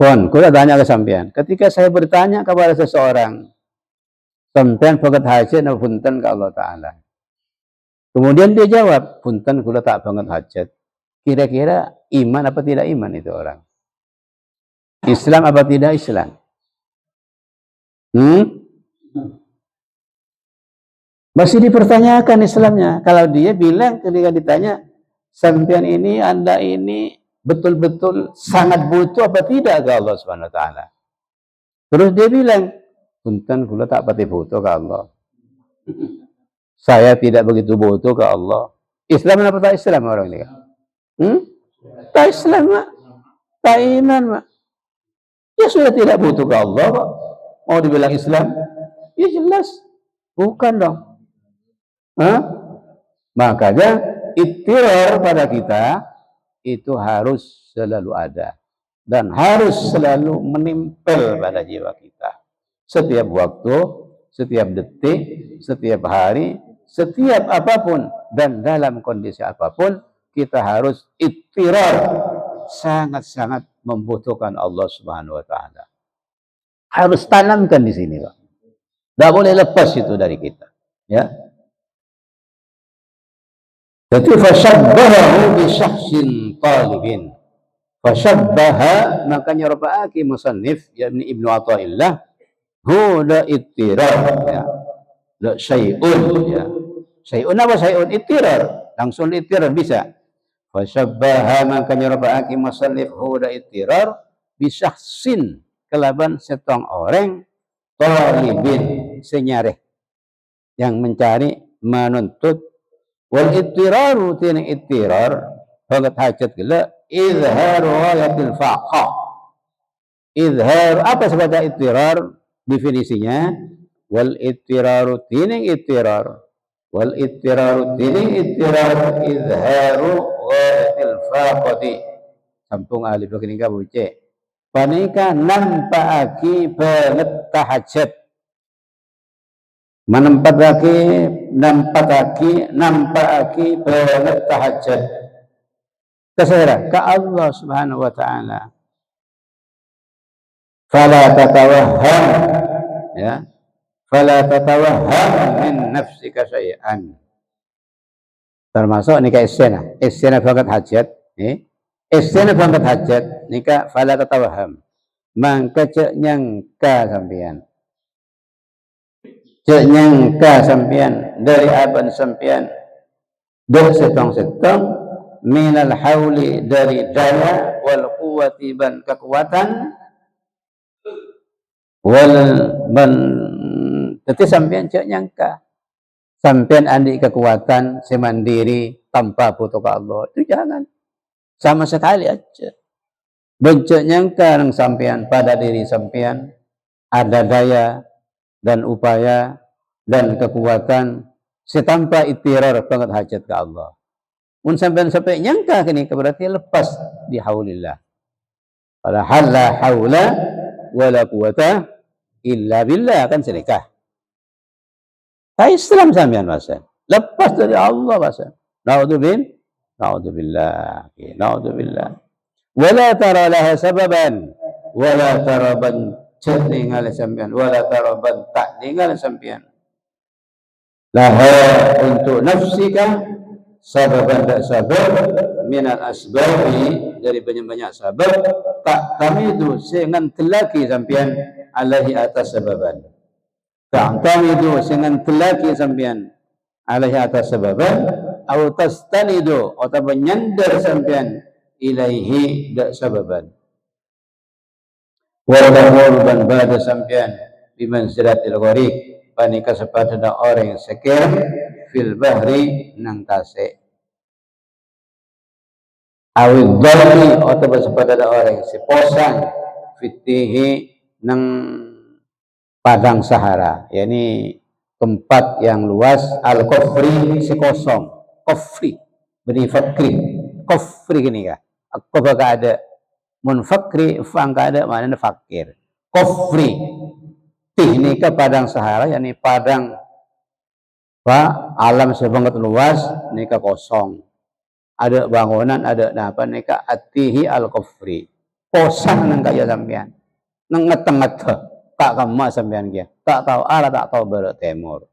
Kula tanya ke sampean, ketika saya bertanya kepada seseorang, sampean banget hajat napa punten ke Allah taala. Kemudian dia jawab, punten kula tak banget hajat. Kira-kira iman apa tidak iman itu orang? Islam apa tidak Islam? Masih dipertanyakan Islamnya. Kalau dia bilang ketika ditanya, sampean ini, Anda ini betul-betul sangat butuh apa tidak ke Allah Subhanahu wa taala. Terus dia bilang, punten kula tak pati butuh ke Allah. Saya tidak begitu butuh ke Allah. Islam apa tak Islam orang ini? Tak Islam, Mak. Tak iman, Mak. Ya sudah tidak butuh ke Allah, Pak. Mau dibilang Islam? Ya jelas. Bukan dong. Makanya ittirar pada kita itu harus selalu ada. Dan harus selalu menempel pada jiwa kita. Setiap waktu, setiap detik, setiap hari, setiap apapun. Dan dalam kondisi apapun, kita harus ittirar. Sangat-sangat membutuhkan Allah Subhanahu wa taala. Harus tanamkan di sini, Pak. Tidak boleh lepas itu dari kita. Ya. Jadi fashabbahahu bi syakhsin talibin. Fashabbaha, makanya rafa'aki musannif yakni Ibnu Athaillah huda ittirar, ya. La syai'un, ya. Syai'un apa syai'un? Ittirar. Langsung ittirar bisa. Fashabbaha, makanya rafa'aki musannif huda ittirar bi syakhsin, kelaban setong orang talibin, senyareh yang mencari, menuntut. Wal ittiraru tina ittirar banget hajat gila izhar ghayatil faqah. Izhar apa sebagai ittirar definisinya? Wal ittiraru tina ittirar. Wal ittiraru tina ittirar izharu ghayatil faqati. Sampung alif begini ka buce. Panika nampaaki banget tahajat. Nampakaki banget tahajat. Kesera ke Allah Subhanahu wa taala. Fala tatawahham, ya. Fala tatawahham min nafsika syai'an. Termasuk nikah istena banget hajat, istena banget hajat nikah fala tatawahham. Mangka cek nyangka sampean. Cek nyangka sampean dari aban sampean dah setong-setong minal hauli dari daya wal quwwati ban kekuatan wal ban tetapi sampean cek nyangka sampean andi kekuatan semandiri tanpa butuh ke Allah, itu jangan sama sekali aja. Bencok nyangka nang sampean pada diri sampean ada daya dan upaya dan kekuatan setanpa ittirar banget hajat ke Allah. Mun sampai nyangka kini berarti lepas di haulillah. Padahal la haula wala quwata illa billah, kan sedekah. Islam sampean masa lepas dari Allah masa. Naudzubillah. Wala tara laha sababan wala taraban ningal sampean wala taraban tak ningal sampean laha untuk nafsika sababan dak sabab minal asbabi dari banyak-banyak sabab tak kami itu sengan telaki sampean alaihi atas sababan ta'tamidu dengan telaki sampean alaihi atas sababan atau tastanidu atau menyandar sampean ilaihi dak sababan wa dan ba'da sampean bimanzilatil gharib panika sepadana orang yang sekir fil bahri nang tasik awid dhalli atau sepadana orang yang seposang fitihi nang padang Sahara, yakni tempat yang luas al-kufri si kosong, kufri beri fakri, kufri gini kah? Aku bakal ada munfakri, fang ada maknanya fakir, kufri. Ini ke padang Sahara, yakni padang alam sebanget luas, ini ke kosong. Ada bangunan, ada apa? Ini ke atihi al-kufri, kosong nang kaya sampean, nang ngeteng-ngeteng. Tak kama sampean kia, tak tahu arah, tak tahu barat timur.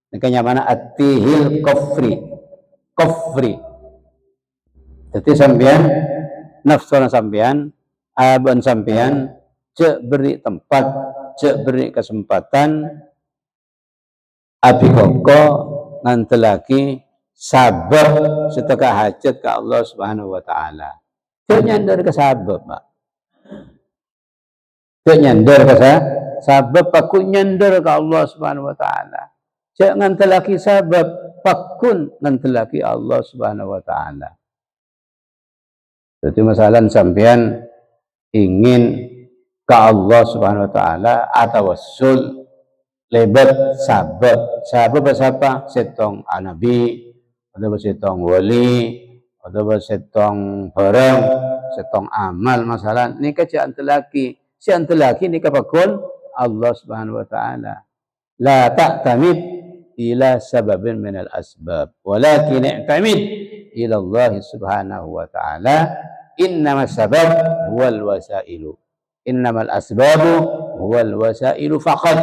Makanya mana atihil kufri. Jadi sampean nafsu sampean, aban sampean, cek beri tempat, cek beri kesempatan, abi koko ngantelaki sabab seteka hajat ke Allah Subhanahu wa taala. Cek nyandar ke sabab, Pak. Cek nyandar ke sabab pakun nyandar ke Allah Subhanahu wa taala. Jangan telaki sabab pakun ngantelaki Allah Subhanahu wa taala. Jadi masalah sampean ingin ke Allah Subhanahu wa taala atau wassul lebat sabab. Sabab siapa? Setong nabi, atau setong wali, atau setong barang, setong amal masalah ni jangan telaki. Si antelaki ni kapakun Allah Subhanahu wa taala. La ta'tamid ila sababin min al-asbab, walakin i'tamid ila Allah Subhanahu wa taala. Innamas sabab huwal wasailu. Innamal asbabu huwal wasailu faqat.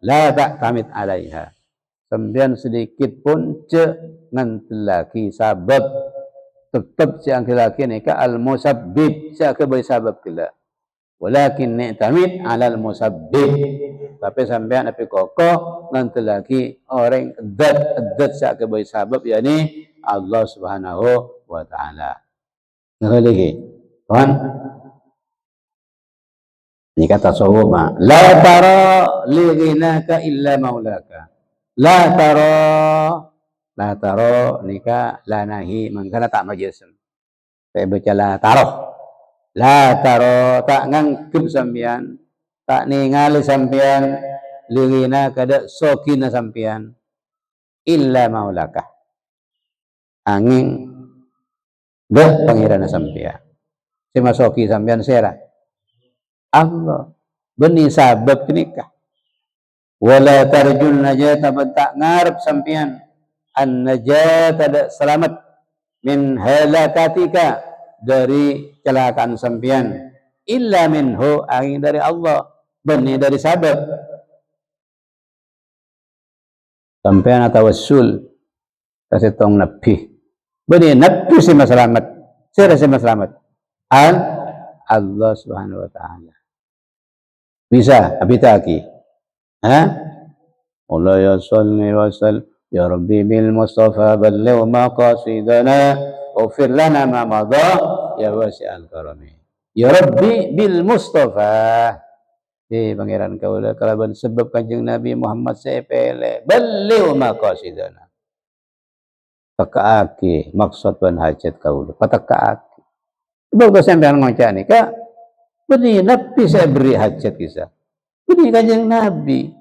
La ta'tamid 'alaiha. Sampeyan sedikit pun ngantelaki sabab tetap si antelaki ni ka al-musabbib, si akabai sabab kala. Walakin ni'tamid 'alal musabbib. Tapi sampean api kokoh nanti lagi orang edat sak kebai sabab yakni Allah Subhanahu wa taala. Ngalih. Tuhan. Ini kata tasawuf ma. La tara li ghinaka illa maulaka. La tara nika la nahi mangkana tak majism. Saya baca la taro. La taro tak ngangkep sampean, tak ningali sampean lirina kada sokina sampean illa maulakah angin dah pangirana sampean si masoki sampean sera Allah beni sabab nikah wala tarjul najata bentak ngarep sampean an najata ada selamat min halakatika dari kecelakaan sampean illa minhu angin dari Allah benih dari sabab sampean tawassul kasih tong nabi benih nabi si selamat sira si selamat Allah Subhanahu wa taala bisa abitaki Allah ya salli wa sallim ya rabbi bil mustafa balligh maqasidana waghfir lana ma madha ya wasi'al karami ya rabbi bil mustafa pangeran kaula kalaban sebab kanjeng Nabi Muhammad sepele balligh maqasidana pakaake maksud dan hajat kaula patakaake bagus sampean ngoncak ni ka beni nabi saya beri hajat kisah beni kanjeng Nabi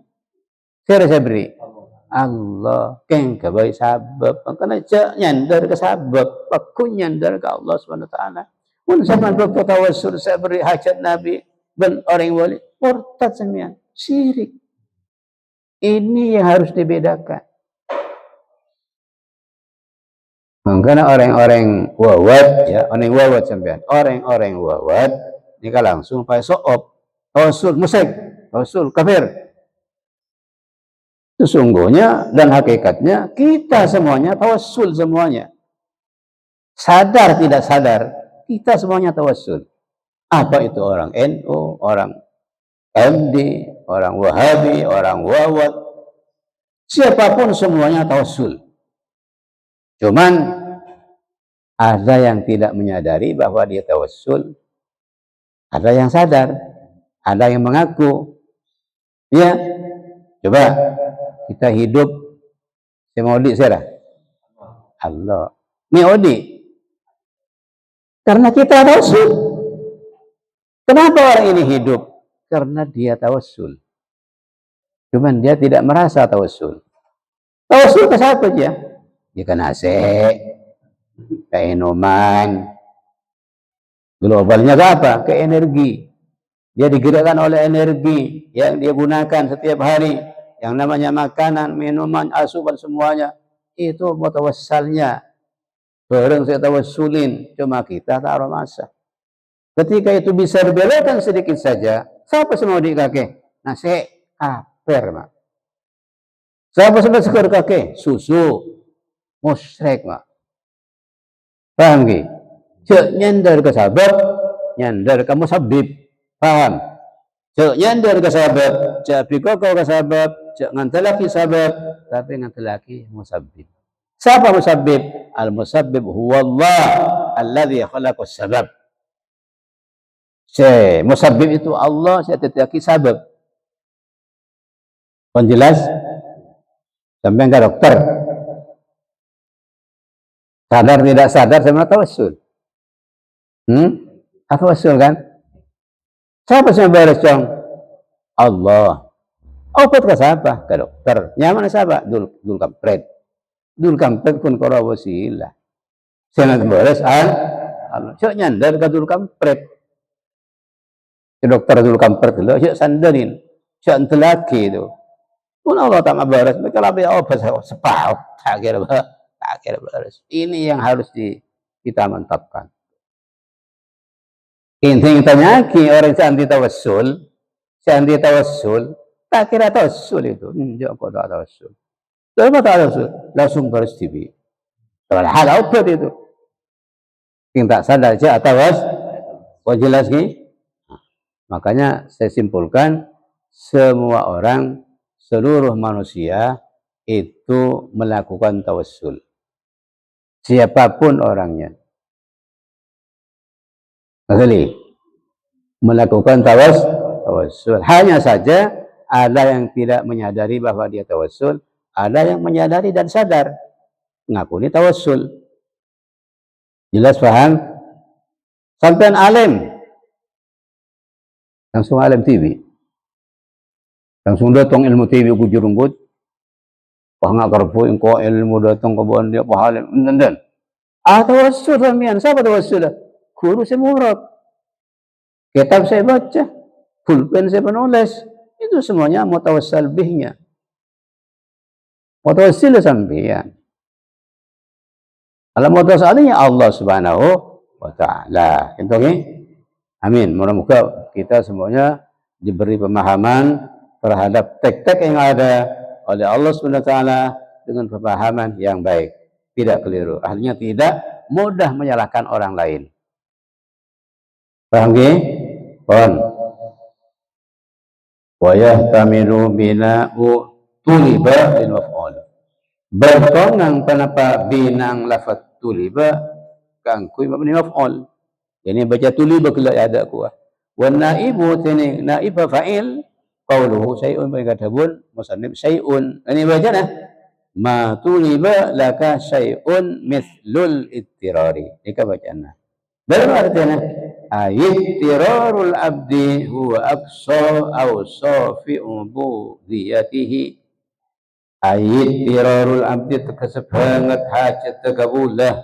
saya beri Allah keng kabai sabab makana cak nyandar ke sabab pakun nyandar ke Allah Subhanahu wa taala mun sampean bertawassul saya beri hajat Nabi ben orang wali murtad sampean syirik ini yang harus dibedakan makanya orang-orang wawat ya orang wawat sampean orang-orang wawat ini langsung pakai soop tawassul musyrik tawassul kafir sesungguhnya dan hakikatnya kita semuanya tawassul semuanya sadar tidak sadar kita semuanya tawassul apa itu orang NU orang MD, orang Wahabi, orang Wawat, siapapun semuanya tawassul. Cuman ada yang tidak menyadari bahwa dia tawassul, ada yang sadar, ada yang mengaku. Ya, coba kita hidup saya odi saya Allah. Ini odi karena kita tawassul. Kenapa orang ini hidup? Karena dia tawassul. Cuman dia tidak merasa tawassul. Tawassul ke siapa dia? Ya ke nasi, ke minuman. Globalnya ke apa? Ke energi. Dia digerakkan oleh energi yang dia gunakan setiap hari. Yang namanya makanan, minuman, asupan semuanya. Itu mutawassalnya. Bareng saya tawassulin. Cuma kita taruh masa. Ketika itu bisa dibelokkan sedikit saja. Siapa semua di kakek? Nasi, kafir, mak. Siapa semua segar kakek? Susu. Musyrik, mak. Paham ki? Cek nyender ke sabab, nyender ke musabib. Paham? Cek nyender ke sabab, cek pikoko ke sabab, cek ngantelaki sabab, tapi ngantelaki musabib. Siapa musabib? Al-musabib huwa Allah alladhi khalaqas sabab. Musabib itu Allah, saya tetaki sabab. Penjelas? Sampai enggak dokter? Sadar tidak sadar sama tawassul. Tawassul kan? Siapa yang beres dong? Allah. Obat ke siapa? Ke dokter. Nyaman siapa? Dul kampret. Dul kampret pun kora wasilah. Saya beres Allah. Cok nyandar ke dul kampret. Ke dokter dul kampret dulu. Cok sandarin. Cok entelaki itu. Pun Allah tak beres. Mereka lebih obat sepaut. Tak kira beres. Ini yang harus kita mantapkan. Intinya tanyaki orang yang anti tawassul, tak kira tawassul itu. Dia kok tak tawassul. Kenapa tak tawassul? Langsung baris TV. Kalau hal apa itu? Yang tak sadar aja kok jelas nih? Makanya saya simpulkan semua orang, seluruh manusia itu melakukan tawassul. Siapapun orangnya. Kali melakukan tawassul. Hanya saja ada yang tidak menyadari bahwa dia tawassul, ada yang menyadari dan sadar ngaku ini tawassul. Jelas paham? Sampai alim langsung alim TV, langsung datang ilmu TV ku jurunggut, pahang karpo ingko ilmu datang ke bawah dia pahalim, dan tawassul ramian, siapa tawassul? Guru saya murad, kitab saya baca, pulpen saya penulis, itu semuanya mutawassal bihnya. Mutawassil sampeyan. Kalau mutawassalnya Allah Subhanahu wa taala. Itu okay? Amin. Mudah-mudahan kita semuanya diberi pemahaman terhadap tek-tek yang ada oleh Allah Subhanahu wa taala dengan pemahaman yang baik, tidak keliru. Artinya tidak mudah menyalahkan orang lain. Paham nggih? Pon. Wa yahtamilu bina'u tuliba lil maf'ul. Bertongang kenapa binang lafaz tuliba kang kui mabni maf'ul. Jadi baca tuliba kala ada kuah. Wa naibu tini naib fa'il qauluhu syai'un berkatakan musannif syai'un. Ini baca nah. Ma tuliba laka syai'un mithlul ittirari. Ika bacaan. Dalam artinya ittirarul abdi huwa aqsa awsafi ubudiyatihi. Ittirarul abdi tekesebanget hajat tegabulah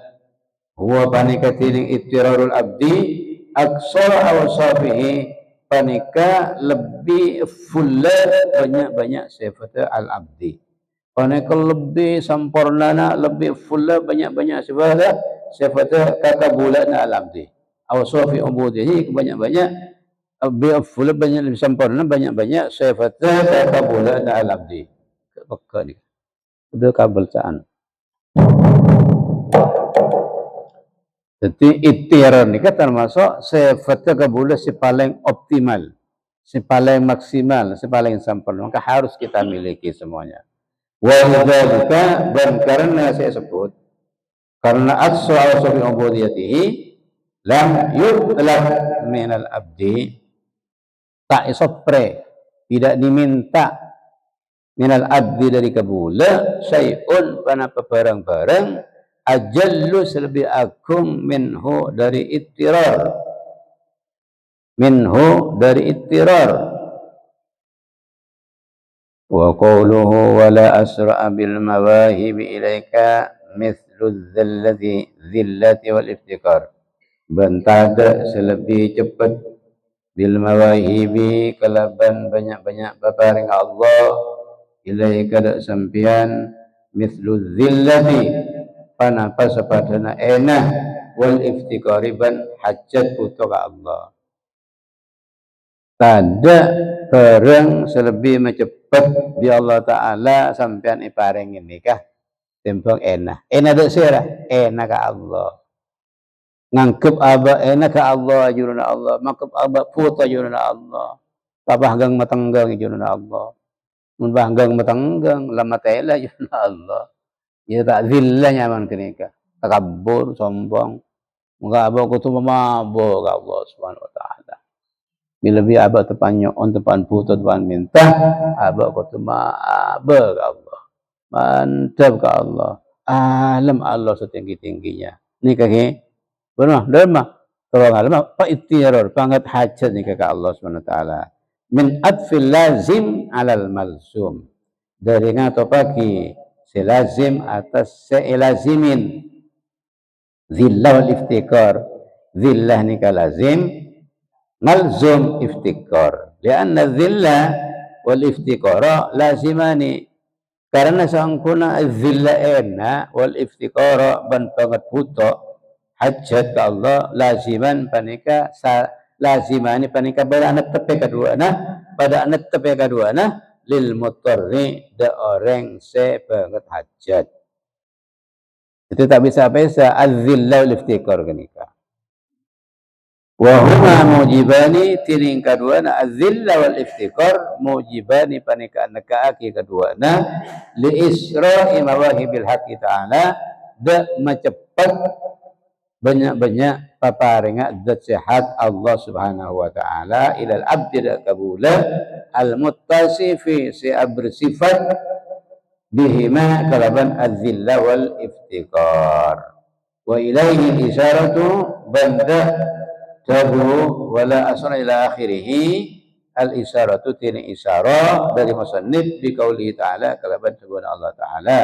huwa panika tining ittirarul abdi aqsa awsafihi panika lebih fulla banyak-banyak sifat al abdi. Panika lebih sempurnana, lebih fulla banyak-banyak sifat kakabulan al abdi. Awsafi ubudihi banyak-banyak fulla banyak lebih sempurna banyak-banyak sifat kakabulan al abdi. Peka ni. Udah kabelcaan. Jadi ikhtiar ni kan termasuk sifat kabul si paling optimal. si paling maksimal, si paling sempurna, maka harus kita miliki semuanya. Walidzalika, dan karena saya sebut, karena as-su'al fi ubudiyatihi lam yutlab minal abdi, tak isopre, tidak diminta minal abdi dari kabula syai'un panapa barang-barang ajallu lebih agung minhu dari ittirar, minhu dari ittirar. Wa qawluhu wa la asra'a bil mawahibi ilaika mithlu dhillati wal iftikar, bentada selebih cepat bil mawahibi kalaban banyak-banyak paparing Allah ilaika dak sampian mithlu dhillati panapa sepadana enah wal iftikari ban hajat butuh ka Allah. Tanda barang selebih mencepat di Allah Ta'ala sampean iparing ini kah timbang enak dak sirah enak ka Allah, ngangkep aba enak ka Allah ajuruna Allah, mangkep aba puta ajuruna Allah, tabahgang matenggang ajuruna Allah, mun bahgang matenggang lama tela ajuruna Allah, ya tak zillah nyaman kenika takabbur sombong muga aba kutu mabuk ka Allah Subhanahu wa Ta'ala. Bila bi aba tepan nyon tepan putu tepan minta aba kutu mabuk ka Allah, mantap ka Allah, alam Allah setinggi-tingginya nikah benar derma tolong alam apa ittirar pangat hajat nikah ka Allah Subhanahu wa Ta'ala min atfil lazim alal malzum, dari ngato pagi si lazim atas si lazimin, zillah wal iftikar, zillah nikah lazim, malzum iftikar, lianna zillah wal iftikara lazimani, karena sangkuna zillah ena wal iftikara ban pangat buta hajat ka Allah laziman panika lazimani panika pada anak tepe kedua na lil mutarri da orang se banget hajat itu tak bisa az-zillah wal iftikar kenika wa huma mujibani tiring kaduana az-zillah wal iftikar mujibani panika nakaaki kaduana li isra'i mawahibil haqqi ta'ala da macepat banyak-banyak paparinga zat sehat Allah Subhanahu wa Ta'ala ilal abdi kabula al muttasifi si bersifat bihima kalaban az-zillah wal iftikar wa ilaihi isyaratu banda tabu wala asra ila akhirih al isyaratu tini isyarah dari musannif bi qauli ta'ala kalaban subhana Allah Ta'ala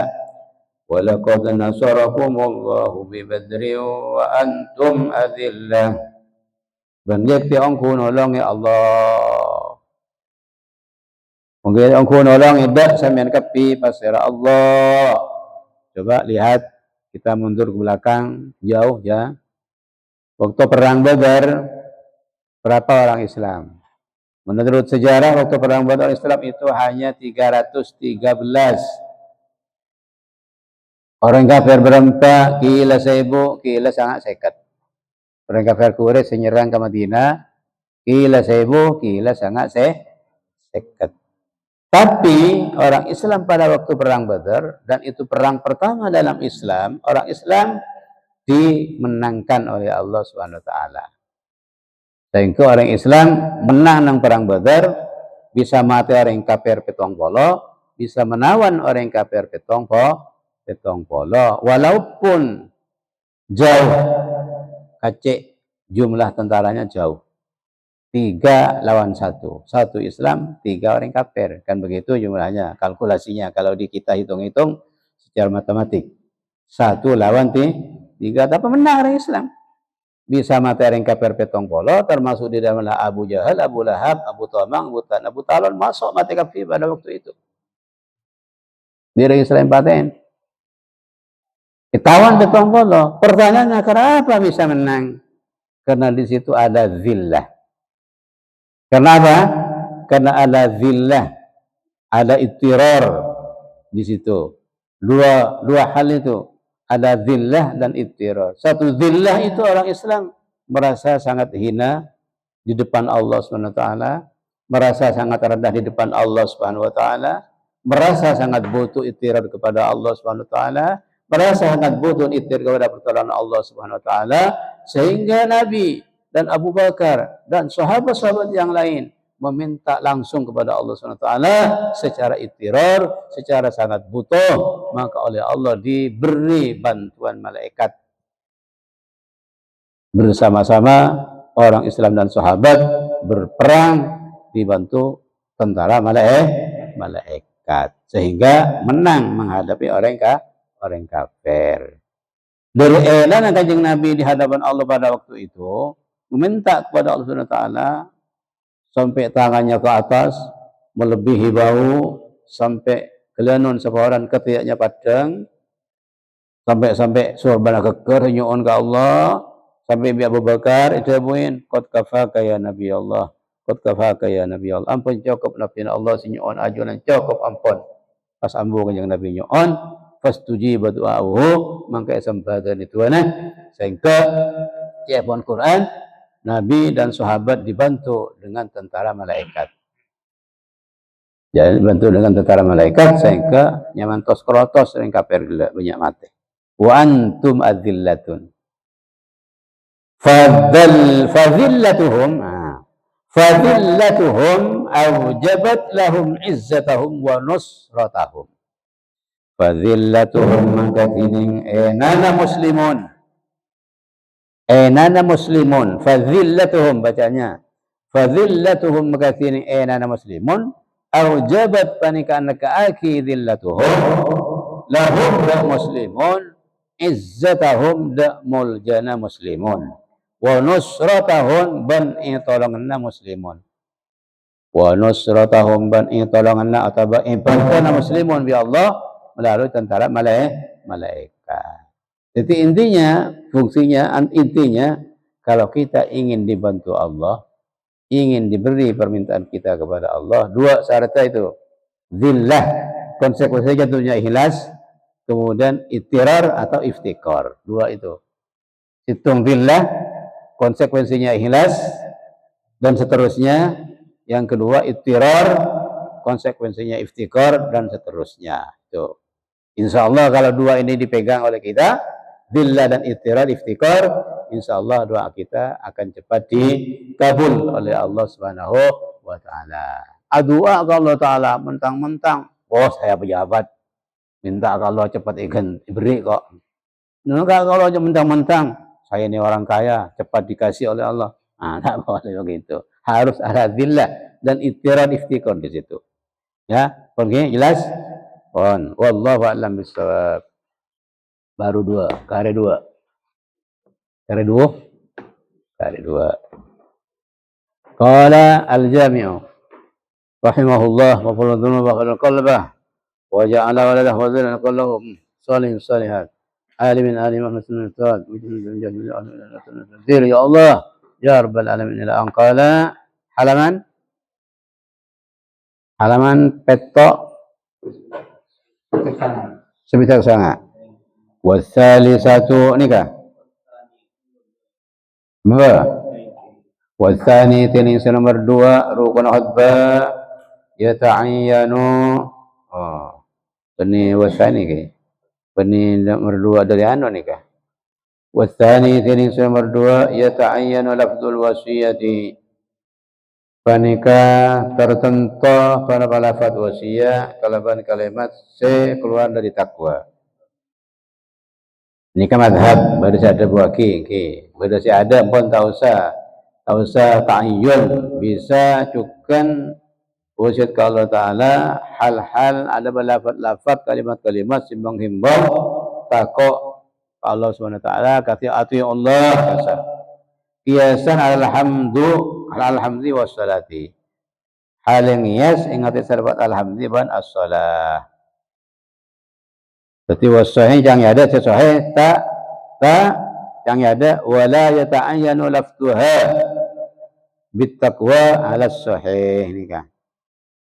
walaqad nasarakumullahu bi badri wa antum adillah, banyak tiang ku nolong ya Allah, mungkin ang ku nolong iba sampean kapi pasir Allah. Coba lihat kita mundur ke belakang jauh ya, waktu perang Badar berapa orang Islam? Menurut sejarah waktu perang Badar Islam itu hanya 313. Orang kafir berempat, kila 1000, kila sangat sekat. Orang kafir Quraisy menyerang ke Madinah, kila 1000, kila sangat sekat. Tapi orang Islam pada waktu perang Badar, dan itu perang pertama dalam Islam, orang Islam dimenangkan oleh Allah Subhanahu wa Ta'ala. Sehingga orang Islam menang nang perang Badar, bisa mati orang kafir petong polo, bisa menawan orang kafir petong polo, walaupun jauh kacik jumlah tentaranya jauh 3 lawan 1 Islam 3 orang kafir, kan begitu jumlahnya kalkulasinya kalau di kita hitung-hitung secara matematik 1 lawan 3 tapi menang orang Islam, bisa mati orang kafir petong polo termasuk di dalamnya Abu Jahal, Abu Lahab, Abu Tamang, Abu Talon masuk mati kafir pada waktu itu di Islam paten. Tawan petong polo. Pertanyaannya kenapa bisa menang? Karena di situ ada zillah. Kenapa? Karena ada zillah, ada ittirar di situ. Dua hal itu, ada zillah dan ittirar. Satu zillah itu orang Islam merasa sangat hina di depan Allah Subhanahu wa Ta'ala, merasa sangat rendah di depan Allah Subhanahu wa taala, merasa sangat butuh ikhtiar kepada Allah Subhanahu wa taala, merasa sangat butuh ikhtiar kepada pertolongan Allah Subhanahu wa taala, sehingga Nabi dan Abu Bakar dan sahabat-sahabat yang lain meminta langsung kepada Allah Subhanahu wa taala secara ikhtiar, secara sangat butuh, maka oleh Allah diberi bantuan malaikat. Bersama-sama orang Islam dan sahabat berperang dibantu tentara malaikat sehingga menang menghadapi orang kafir. Dari elan Kanjeng Nabi di hadapan Allah pada waktu itu meminta kepada Allah Subhanahu wa taala sampai tangannya ke atas melebihi bahu sampai kelenun sepaharan ketiaknya padang sampai suarbana keker nyuon ke Allah sampai Abu Bakar itu buin qad kafaka ya Nabi Allah. Qad kafaka ya Nabi Allah. Ampun cukup Nabi Allah sinyon ajunan cukup ampun. Pas ambu kanjeng Nabi nyon fastujiba du'auhu mangka sampadan itu sehingga ciapon Quran Nabi dan sahabat dibantu dengan tentara malaikat. Jadi dibantu dengan tentara malaikat sehingga nyaman tos krotos ring kafir banyak mati. Wa antum adzillatun. Fadillatuhum awjabat lahum izzatahum wa nusratahum. Fadillatuhum maka tining enana muslimun fadillatuhum bacanya fadillatuhum maka tining enana muslimun awjabat panikan kaaki dillatuhum lahum da muslimun izzatahum da muljana muslimun wa nusratahum ban itolonganna muslimun wa nusratahum ban itolonganna atau ibadana muslimun bi Allah melalui tentara malaikat. Jadi intinya kalau kita ingin dibantu Allah, ingin diberi permintaan kita kepada Allah, dua syarat itu. Zillah, konsekuensinya tentunya ikhlas, kemudian ittirar atau iftikar. Dua itu. Hitung zillah, konsekuensinya ikhlas, dan seterusnya. Yang kedua ittirar, konsekuensinya iftikar, dan seterusnya. Itu. Insya Allah kalau dua ini dipegang oleh kita, zillah dan ittirar, iftikar, insya Allah doa kita akan cepat dikabul oleh Allah Subhanahu wa taala. Doa ke Allah taala mentang-mentang, oh saya pejabat, minta ke Allah cepat diberi kok. Nah, kalau mentang-mentang saya ini orang kaya, cepat dikasih oleh Allah. Nah, tak boleh begitu. Harus ada zillah dan ittirar, iftikar di situ. Ya, oke, jelas? Wallahu a'lam bishawab. Baru dua, kare dua. Qala al-jami'u rahimahullah wa qala dhunuba qala qalbah wa ja'ala waladahu wa zalana qallahu salihin salihat alimin alimah muslimin ta'ad ya Allah ya rabbal alamin ila anqala halaman petok sebitak sangat wasalisatu nikah والثاني تنين nomor 2 rukun khutbah yata'ayyanu ini wasani ke ini nomor 2 dari anu nikah والثاني تنين nomor 2 yata'ayyanu lafzul wasiyati panika tertentu pada lafaz wasiyah kalaban kalimat keluar dari takwa. Ini kan madhab, baru saya ada buaki, baru saya ada pun tak usah ta'ayyun, bisa cukan wasiat ke Allah Ta'ala, hal-hal ada lafaz kalimat-kalimat simbang himbang, takok Allah SWT, kata ati Allah, kiasan alhamdi wassalati, hal yang kias, ingati serbat alhamdi ban as-salah. Berarti wasahih jangan ada sesahih tak jangan ada wala yata'ayyanu lafzuha bittaqwa ala sahih ini kan.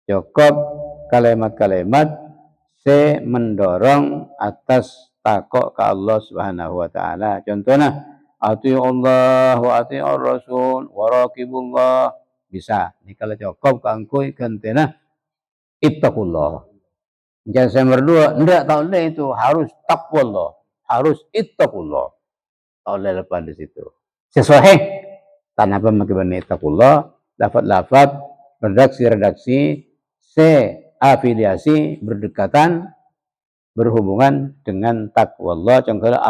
Cukup kalimat-kalimat mendorong atas takok ke Allah Subhanahu wa taala. Contohnya ati'u Allah wa ati'ur rasul wa raqibullah bisa. Ini kalau cukup kangkui kentena ittaqullah. Jangan saya berdua, enggak tahu deh itu harus taqwallah, harus ittaqullah. Tahu lepas di situ. Sesuai tanpa memakai bani ittaqullah, lafaz-lafaz, redaksi-redaksi, afiliasi berdekatan berhubungan dengan taqwallah. Contohnya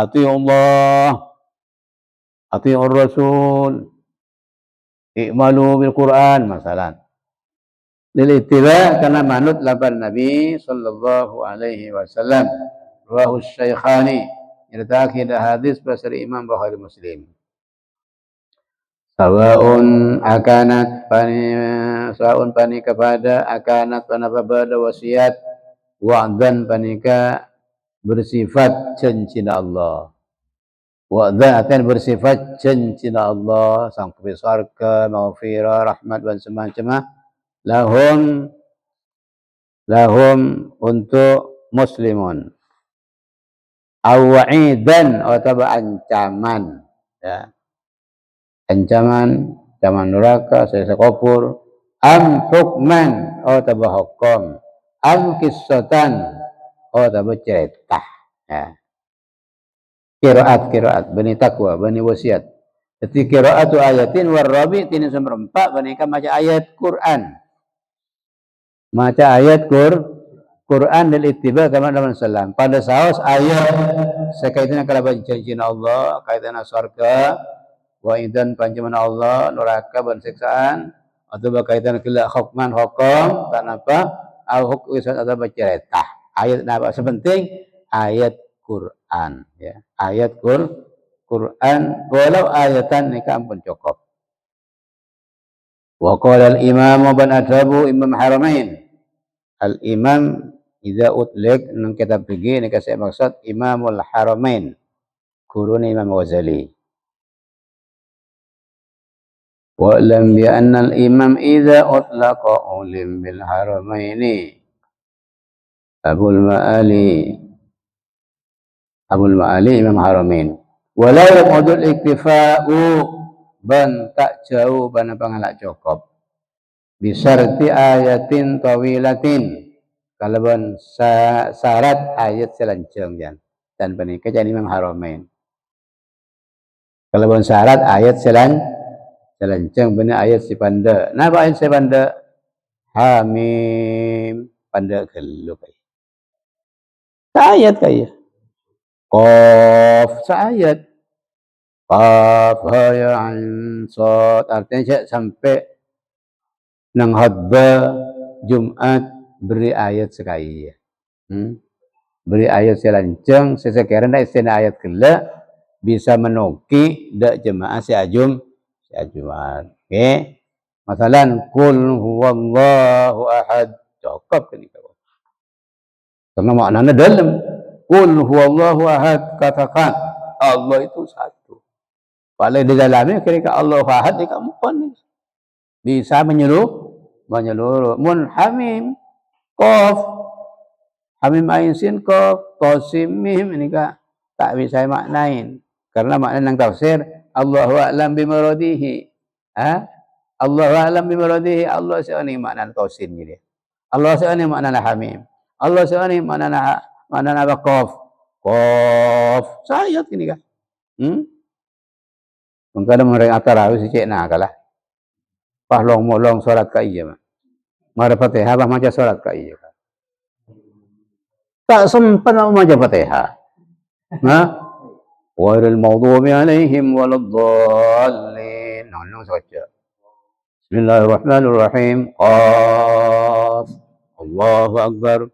atiiur rasul, i'malu bil Quran masalah. Lil ittiba karena manut laban Nabi sallallahu alaihi wasallam. Rawahu Syaikhan. Nyeritakeun hadis dari Imam Bukhari Muslim. Sawaun pani kepada akanat panabada wasiat wa'dan panika bersifat cincina Allah. Wa'dan akan bersifat cincina Allah sampai surga, maghfirah, rahmat dan semacamnya. Lahum untuk muslimun. Awa'idan atau ancaman, ya. Ancaman neraka, siksa kubur, hukman atau hukum, qissatan atau cerita, ya. Qiraat bani takwa bani wasiat. Jadi qiraatu ayatin warabi tini semerempat bani ka maca ayat Quran. Maca ayat Quran dan ittiba kama Nabi sallam. Pada saos ayat sekaitannya kalaban janjina Allah, kaitannya surga, wa idan panjaman Allah, neraka dan siksaan, atau berkaitan kila hukman hukum, tanpa au hukum atau bercerita. Ayat apa sepenting ayat Quran, ya. Ayat Quran walau ayatan nikah ampun cukup. Wa qala al-imam ban adhabu imam haramain. Al-imam idza utlik nang kitab pergi ni kasih maksud Imamul Haramain. Gurune Imam Ghazali. Wa lam bi anna al-imam idza utlaqa ulim bil haramaini. Abul Ma'ali Imam Haramain. Wala yaqudul iktifa'u ban tak jauh ban pangalak cukup. Bisarti ayatin tawilatin. Kalaban syarat ayat selanjang jan. Dan penikah jadi Imam Haramain. Kalaban syarat ayat selanjang benar ayat si panda. Napa ayat si panda? Hamim panda gelu kaya. Ayat kaya. Qaf ayat. Qaf ya ansat. Artinya sampai nang khutbah Jumat beri ayat sekali. Beri ayat selancang sesekiranya istilah ayat kela bisa menuki dak jemaah seajuman. Oke. Masalan qul huwallahu ahad cukup ini kau. Karena maknanya dalam qul huwallahu ahad katakan Allah itu satu. Paling di dalamnya ketika Allah ahad di keempat bisa menyeluruh. Mun hamim qaf hamim ain sin qaf qasim mim ini kak tak bisa maknain karena makna nang tafsir Allahu a'lam bi muradihi. Allahu a'lam bi muradihi. Allah seani makna qasim jadi. Allah seani makna hamim. Allah seani makna qaf. Qaf sayat ini kak. Mungkin mereka tarawih si cek nak kalah. Pahlong molong salat ka iya mah. Mara Fatihah bah maca salat ka iya. Tak sempat mau maca Fatihah. Wairil maghdubi alaihim waladdallin. Nah, saja. Bismillahirrahmanirrahim. Qaf. Allahu akbar.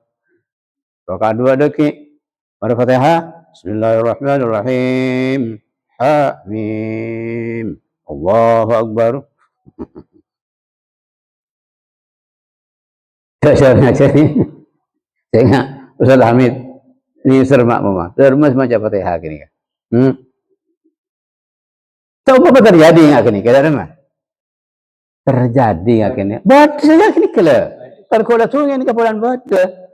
Rakaat 2 detik. Mara Fatihah. Bismillahirrahmanirrahim. Hamim. Allahu akbar. Saya ingat Ustaz Hamid ini sermak mama terus macam Fatihah gini kan. Coba apa terjadi nggak gini kira-kira terjadi nggak gini baca saja gini kela kalkulatornya ini kepulan baca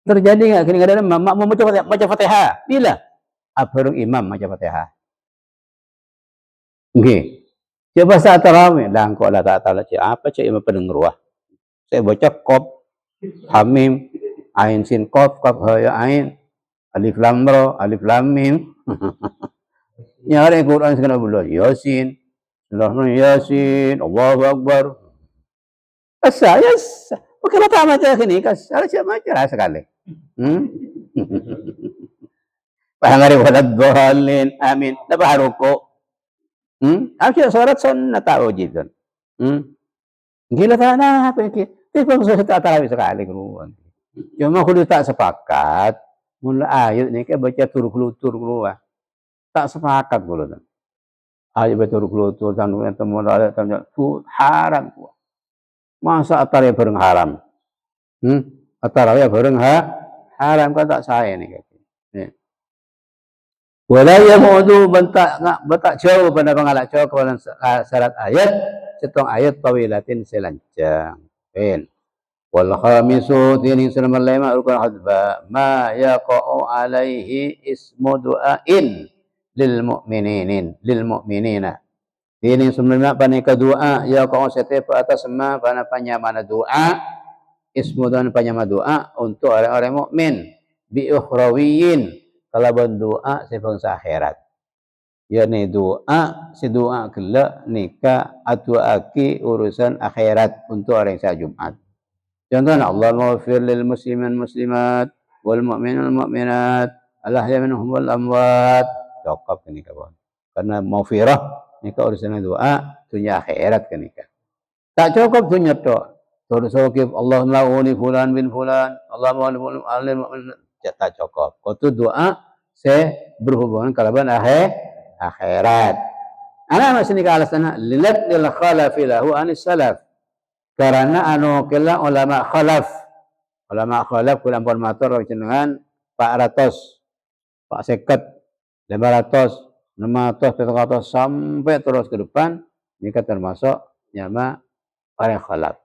terjadi nggak gini kira-kira mak mau baca Fatihah bila apa imam baca Fatihah. Oke. Coba saat tarawih, langkau Allah Ta'ala apa cik yang pendengar wah. Saya baca qaf, hamim, ain sin qaf, qaf ha ain, alif lam ra, alif lam mim. Ya ada Quran segala bulan Yasin, Bismillahirrahmanirrahim Yasin, Allahu Akbar. Asa, yes. Bukan tak macam ini kas. Ada siapa macam sekali. Pahangari walad dhalin, amin. Nabaharuko. Actually, surat sunnah tawajid doon. Gila na apa yang kita surat tarawih sekali keluar. Cuma kalau tak sepakat, mula ayat ni kan baca turuk keluar. Tak sepakat kalau tu. Ayat baca turuk tanpa yang temu ada tanya tu haram tu. Masa tarawih bareng haram. Tarawih bareng haram kan tak saya ni kata. Wala yamudu bentak jauh pada pengalak jauh kepada syarat ayat setong ayat tawilatin selanjang. Wal khamisu tining sulama lema rukun hadba ma yaqa'u alaihi ismu du'ain lil mu'minina. Tining sulama panika doa yaqa'u setiap atas ma pada panyamana doa ismu dan panyama doa untuk orang-orang mukmin bi ukhrawiyin kalau berdoa sebangsa akhirat. Yani doa, si doa kelak nikah atau aki urusan akhirat untuk orang yang Jumat. Contohnya Allah maghfir lil muslimin muslimat wal mu'minin wal mu'minat al-ahya minhum wal amwat. Cukup nikah bawah. Karena maghfirah nikah urusan doa dunia akhirat kan nikah. Tak cukup dunia tok. Terus Allahumma uni fulan bin fulan, Allahumma uni alim mu'min. Tak cukup. Kau tu doa saya berhubungan kalaban akhirat. Ana masih nikah alasan lilat lil khalafi lahu anis salaf. Karena anu kala ulama khalaf kula ampun matur jenengan Pak Ratos, Pak Seket, 500, 600, 700 sampai terus ke depan nikah termasuk nyama orang khalaf.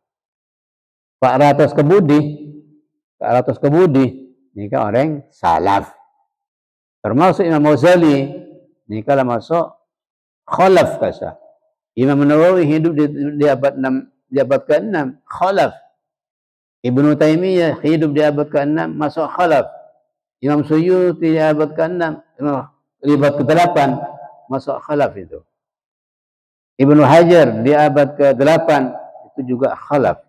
Pak Ratos Kebudi nikah orang salaf. Termasuk Imam Ghazali nikah masuk khalaf kasa. Imam Nawawi hidup di abad 6, di abad ke-6 khalaf. Ibnu Taimiyah hidup di abad ke-6 masuk khalaf. Imam Suyuti di abad ke-6, di abad ke-8 masuk khalaf itu. Ibnu Hajar di abad ke-8 itu juga khalaf.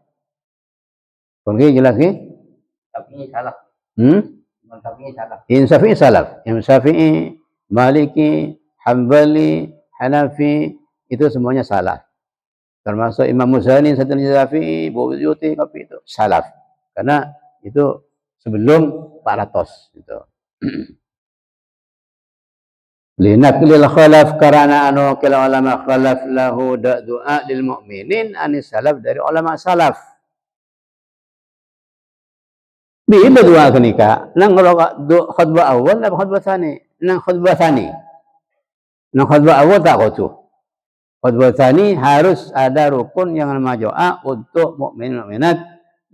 Oke, jelas ni? Tapi salaf. Imam Syafi'i salaf. Imam Syafi'i, Maliki, Hambali, Hanafi itu semuanya salaf. Termasuk Imam Muzani, Syafi'i, Buyuti, kopi itu salaf. Karena itu sebelum Pak Ratos itu. Linaqlil khalaf karena anu kala ulama khalaf lahu doa lil mu'minin anis salaf dari ulama salaf. Bila doa kenika? Nang khutbah awal atau khutbah tsani? Nang khutbah tsani. Nang khutbah awal tak kutu. Khutbah tsani harus ada rukun yang nama doa untuk mukmin mukminat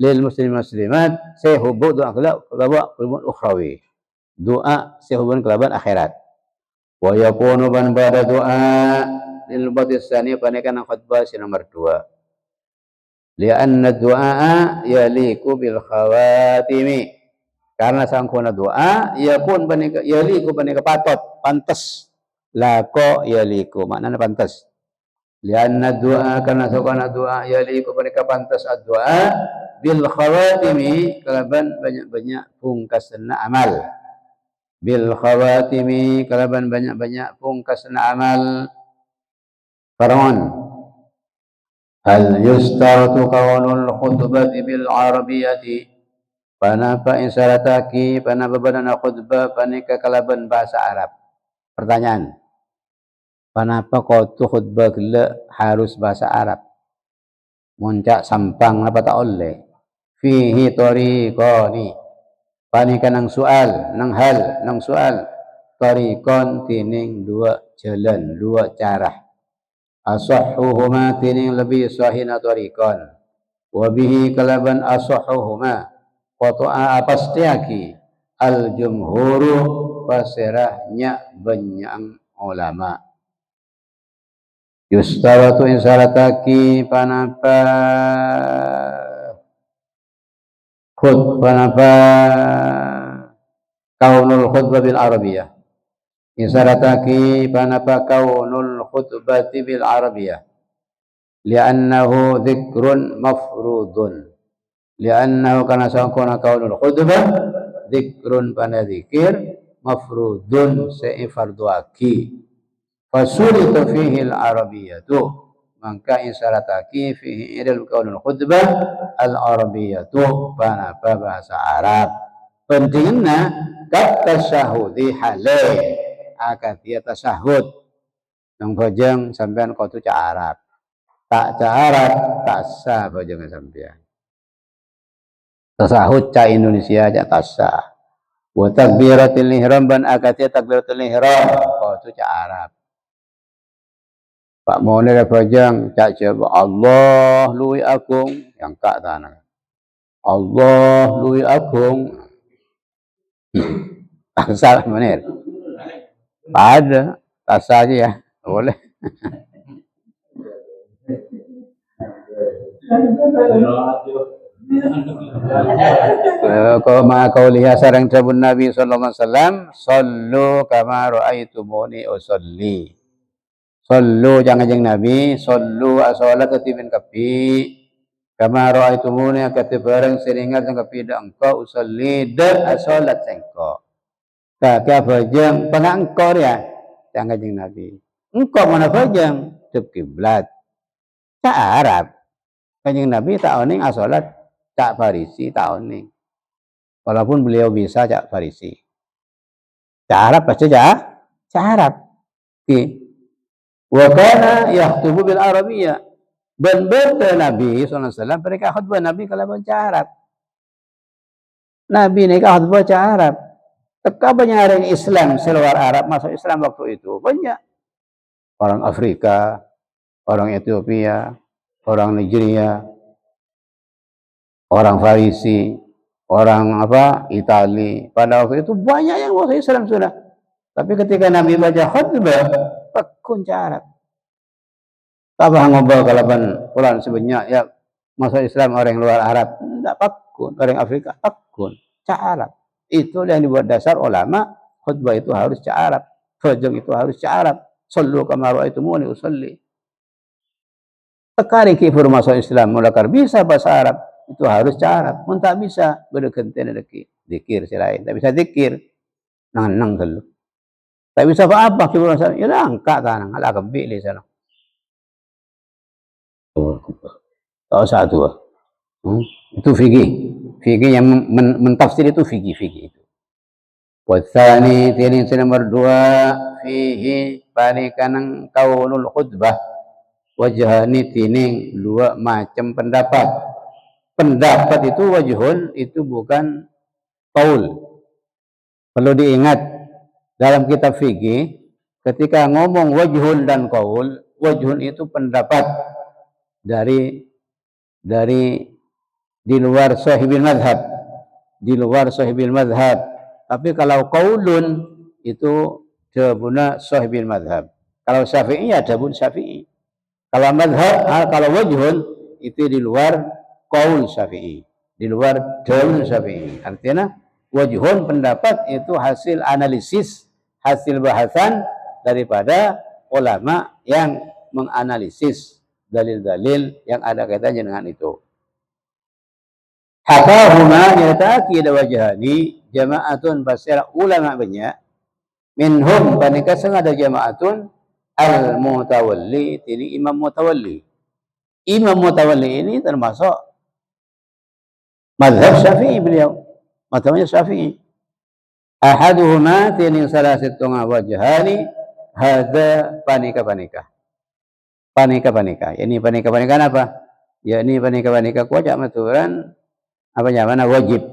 lil muslim muslimat sehubu doa kelabak ukhrawi. Doa sehubungan kelaban akhirat. Wa yakunu ban ba'da doa lil badis tsani panakan khutbah si nomor 2. Lianna doa yaliku bil khawatimi. Karena sangkuna doa ya pun panika yaliku panika patot pantas lako yaliku maknanya pantas. Lianna doa karena sangkuna doa yaliku panika pantas ad-doa bil khawatimi kalaban banyak-banyak pungkasna amal. Bil khawatimi kalaban banyak-banyak pungkasna amal. Faraman hal yustaratu kawanul khutbati bil arabiyati panapa insyarataki panapa badana khutbah panika kalaban bahasa Arab. Pertanyaan, panapa kau tu khutbah gila harus bahasa Arab? Muncak sampang apa tak oleh? Fihi tariqani panika nang soal, nang hal, nang soal tariqan tining dua jalan, dua cara. Asahhuhuma tining lebih sahina tariqan wa bihi kalaban asahhuhuma qata'a pastiaki al jumhuru pasirahnya banyak ulama Yustaratu insarataki panapa panapa kaunul khutbah bil arabiyah. Insarataki panapa kaunul khutbati bil arabiyah. Li'annahu dzikrun mafrudun. Li'annahu kana sangkona kaunul khutbah dzikrun pana zikir mafrudun se'i fardu aki. Fasulitu fihi al-arabiyatu, maka insarataki fihi dalam kaunul khutbah al-arabiyatu panapa bahasa Arab. Pentingna kat tasyahudi halai akan dia tasyahud yang bojeng sampean kudu ca Arab. Tak ca Arab tak sah bojeng sampean. Tasahud ca Indonesia aja tak sah. Wa takbiratul ihram ban akati takbiratul ihram kudu ca Arab. Pak Mone bojeng ca Allah lui agung yang kak tanah. Allah lui agung. Salah menir. Ada, tasah aja ya, boleh. Kau lihat sarang sabun Nabi sallallahu alaihi wasallam, sallu kama raaitumuni usolli. Sallu jangan jeng Nabi, sallu asolat ketibin kapi. Kama raaitumuni kata barang seringat sang kapi dak engkau usolli dak asolat engkau. Kata bajang pengangkor ya, jangan jeng Nabi. Engkau mana bajang? Tep kiblat. Ca Arab. Kanjeng Nabi tak oning asolat cak Farisi tak oning. Walaupun beliau bisa cak Farisi. Cak Arab pasti cak Arab. Wa kana yaktubu bil Arabiyah. Ben Nabi sallallahu alaihi wasallam mereka khutbah Nabi kalaban cak Arab. Nabi ni khutbah cak Arab. Teka banyak orang Islam seluar Arab masuk Islam waktu itu banyak. Orang Afrika, orang Ethiopia, orang Nigeria, orang Farisi, orang Itali. Pada waktu itu banyak yang masuk Islam sudah. Tapi ketika Nabi baca khutbah, tekun Arab. Tabah ngobrol kalaban Quran sebanyak ya masuk Islam orang luar Arab, tidak pakun, orang Afrika pakun, Arab. Itu yang dibuat dasar ulama, khutbah itu harus Arab, fajr itu harus Arab. Sallu kama ra'aitumuni usolli. Sekali kifur masuk Islam mulakar bisa bahasa Arab. Itu harus Arab. Mun tak bisa berkenten deki zikir selain. Tak bisa zikir nang dulu. Tak bisa apa kifur masuk. Ya angkat tanang ala kebik di sana. Tak usah tu. Itu fikih. Fikih yang mentafsir itu fikih itu. Wasani tining nomor 2 fihi panikanang kaunul khutbah wajhani tining 2 macam pendapat. Pendapat itu wajhun itu bukan qaul. Perlu diingat dalam kitab fikih ketika ngomong wajhun dan qaul, wajhun itu pendapat dari di luar sahibil madhab, tapi kalau qaulun itu jabuna sahibil madhab. Kalau Syafi'i ya jabun Syafi'i. Kalau madhab, kalau wajhun itu di luar qaul Syafi'i, di luar jabun Syafi'i. Artinya wajhun pendapat itu hasil analisis, hasil bahasan daripada ulama yang menganalisis dalil-dalil yang ada kaitannya dengan itu. Hakahuma nyataki ada wajhani jama'atun basira ulama banyak minhum panika ada jama'atun al-mutawalli ini imam mutawalli ini termasuk mazhab Syafi'i beliau mazhabnya Syafi'i ahaduhuma ini salah satu wajhani hadza panika ini panika apa ya ini panika kuaja maturan apa namanya wajib.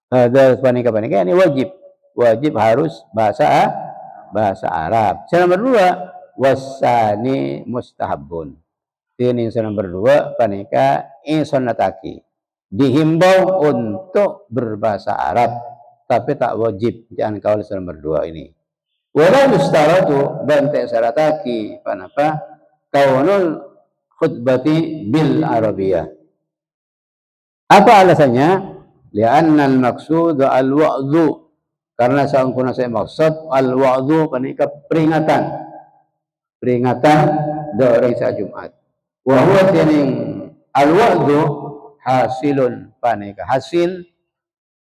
Ada panika ini wajib harus bahasa Arab. Yang nomor 2 wasani mustahabun. Ini yang nomor 2 panika sunnataki. Dihimbau untuk berbahasa Arab tapi tak wajib. Jangan kau nomor 2 ini. Wala yustaratu bante syarataki panapa kaunul khutbati bil Arabiyah. Apa alasannya? Li'anna al-maqsud al-wa'dhu. Karena saungkuna saya maksud al-wa'dhu panika peringatan. Peringatan dari sa Jumat. Wa huwa tining al-wa'dhu hasilun panika hasil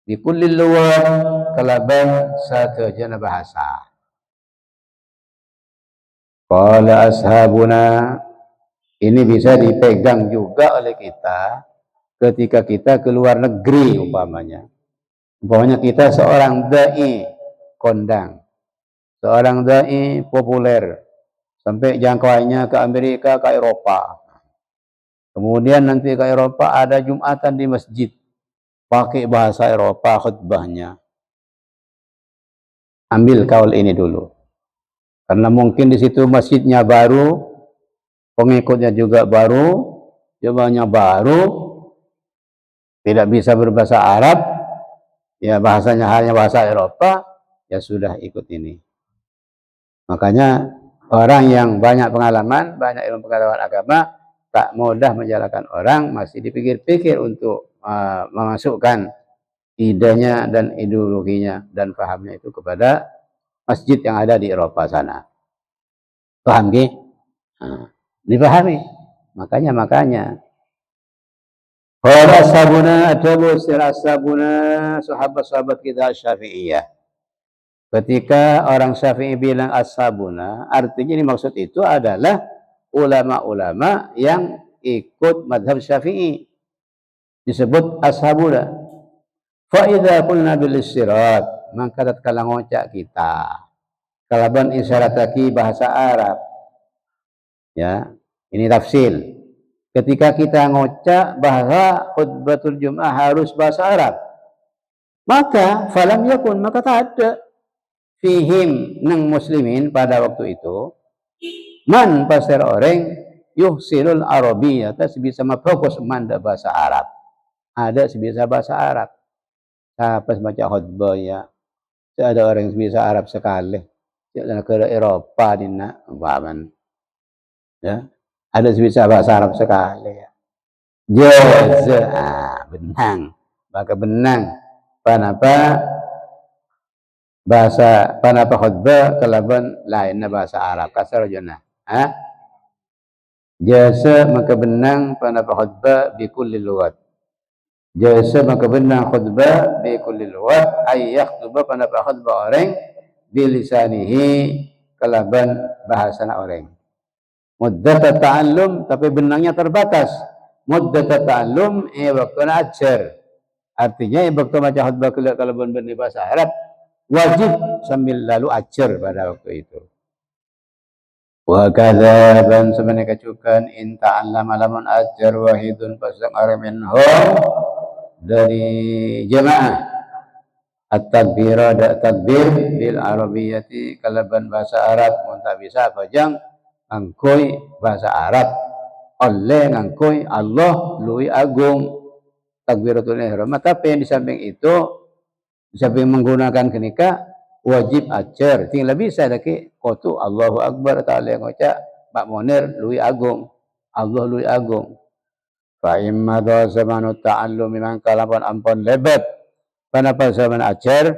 di kulli luwat kalaban satu jana bahasa. Qala ashabuna, ini bisa dipegang juga oleh kita ketika kita keluar negeri umpamanya. Umpamanya kita seorang dai kondang, seorang dai populer sampai jangkauannya ke Amerika, ke Eropa. Kemudian nanti ke Eropa ada Jumatan di masjid, pakai bahasa Eropa khutbahnya. Ambil kaul ini dulu. Karena mungkin di situ masjidnya baru, pengikutnya juga baru, jemaahnya baru, tidak bisa berbahasa Arab, ya bahasanya hanya bahasa Eropa, ya sudah ikut ini. Makanya orang yang banyak pengalaman, banyak ilmu pengetahuan agama, tak mudah menjalankan orang, masih dipikir-pikir untuk memasukkan idenya dan ideologinya dan pahamnya itu kepada masjid yang ada di Eropa sana. Paham gak? Dipahami. Makanya. Qala sabuna atabu sirasabuna sahabat-sahabat kita Syafi'iyah. Ketika orang Syafi'i bilang ashabuna, artinya dimaksud itu adalah ulama-ulama yang ikut madhab Syafi'i. Disebut ashabuna. Fa idza qulna bil isyarat, maka tatkala ngocak kita kalaban isyarat lagi bahasa Arab. Ya, ini tafsil. Ketika kita ngocak bahwa khutbatul Jum'ah harus bahasa Arab, maka falam yakun, maka tak ada fihim nang muslimin pada waktu itu man pasir orang yuhsilul Arabiyyah, sebisa mafokus manda bahasa Arab. Ada sebisa bahasa Arab. Siapa baca khutbah ya? Ada orang yang bisa Arab sekali. Jangan ke Eropa di nak, ya. Ada sebisa bahasa Arab sekali ya. Benang. Maka benang. Panapa bahasa panapa khutbah kalaban lainnya bahasa Arab kasar jana. Jasa maka benang panapa khutbah bi kulli lugat. Jasa maka benang khutbah bi kulli lugat ay yakhutbah panapa khutbah orang bi lisanihi kalaban bahasa orang. Muddat ta'allum, tapi benangnya terbatas. Muddat ta'allum waktu ajar. Artinya waktu baca khutbah kalau benar bahasa Arab wajib sambil lalu ajar pada waktu itu. Wa kadzaban sebenarnya kecukan in ta'allama lamun ajar wahidun pasang araminhum dari jemaah at-takbir ada takbir bil arabiyyati kalaban bahasa Arab mun tak bisa bajang ngangkoi bahasa Arab oleh ngangkoi Allah luwi agung takbiratul ihram. Tapi yang di samping itu di samping menggunakan kenika wajib ajar tinggal bisa lagi kotu Allahu Akbar ta'ala yang ngoca Pak Munir luwi agung Allah luwi agung fa imma do zamanu ta'allum memang kalapan ampun lebat panapa zaman ajar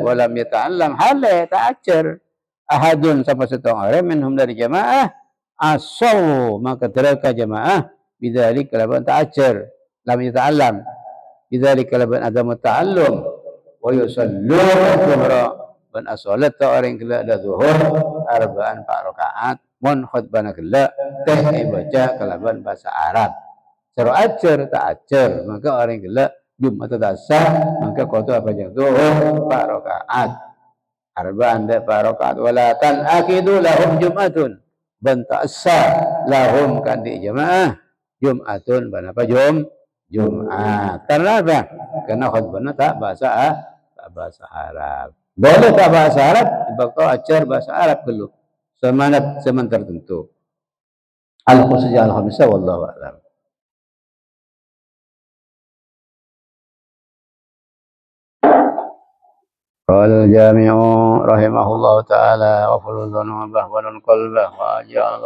walam yata'allam hale tak ajar ahadun sama setong orang minhum dari jamaah asaw maka teraka jamaah bidzalik kalaban tak ajar lam yata'allam bidzalik kalaban adam ta'allum wa yusallu dhuhra ban asalat orang kala ada zuhur arba'an 4 rakaat mun khutbana kala teh baca kalaban bahasa Arab seru ajar tak ajar maka orang kala Jumat dasar maka qada apa jang zuhur 4 rakaat arba'an 4 rakaat wala tan akidu lahum Jumatun ban ta'assa lahum kan di jamaah Jumatun ban apa Jumat. Karena apa? Karena khutbahnya tak bahasa Arab. Boleh tak bahasa Arab, bakal ajar bahasa Arab dulu. Zaman tertentu. Al-khusus al-khamsah wallahu a'lam. قال الجامع رحمه الله تعالى وفر ذنوبه ونن قلبه وأجعل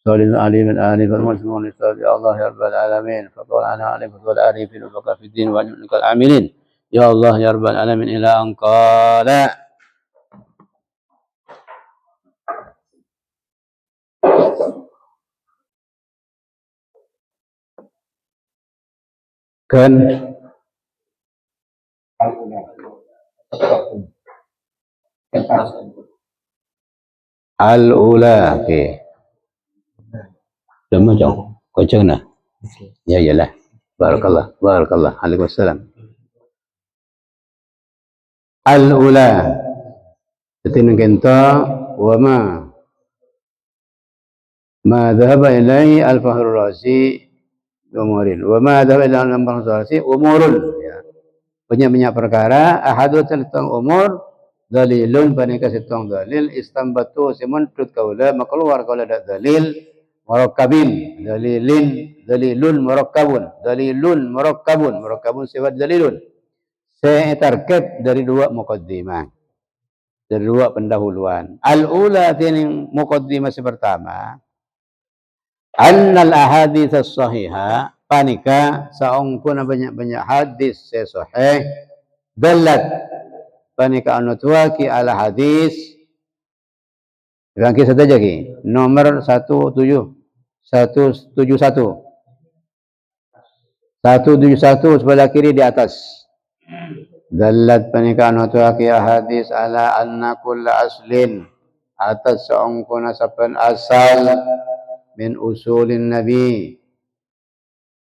صلى العليم الآلف المسلمون يا الله يا رب العالمين فطول على عليك فطول العارفين وبقى في الدين وأجمعك العاملين يا الله يا رب العالمين إلى أن قال كن al-ula okey dah macam kau cakap ya iyalah barakallah waalaikumsalam al-ula tin kenta wa ma dhahaba ilai al-fahrur razi umurin wa ma dhahaba ilai al-fahrur razi umurun ya banyak perkara ahadu tentang umur dalilun panika setong dalil istambatu sementut kaula makeluar kaula dak dalil murakkabin dalilun murakkabun sifat dalilun saya terkait dari dua muqaddimah dari dua pendahuluan al-ula yang muqaddimah pertama annal ahadits as-sahihah panika saungkuna banyak hadis sahih dalat panika anutwaki ala hadis yang kita saja ki nomor 171 sebelah kiri di atas dalat panika anutwaki hadis ala anna kulla aslin atas saungkuna sapan asal min usulin nabi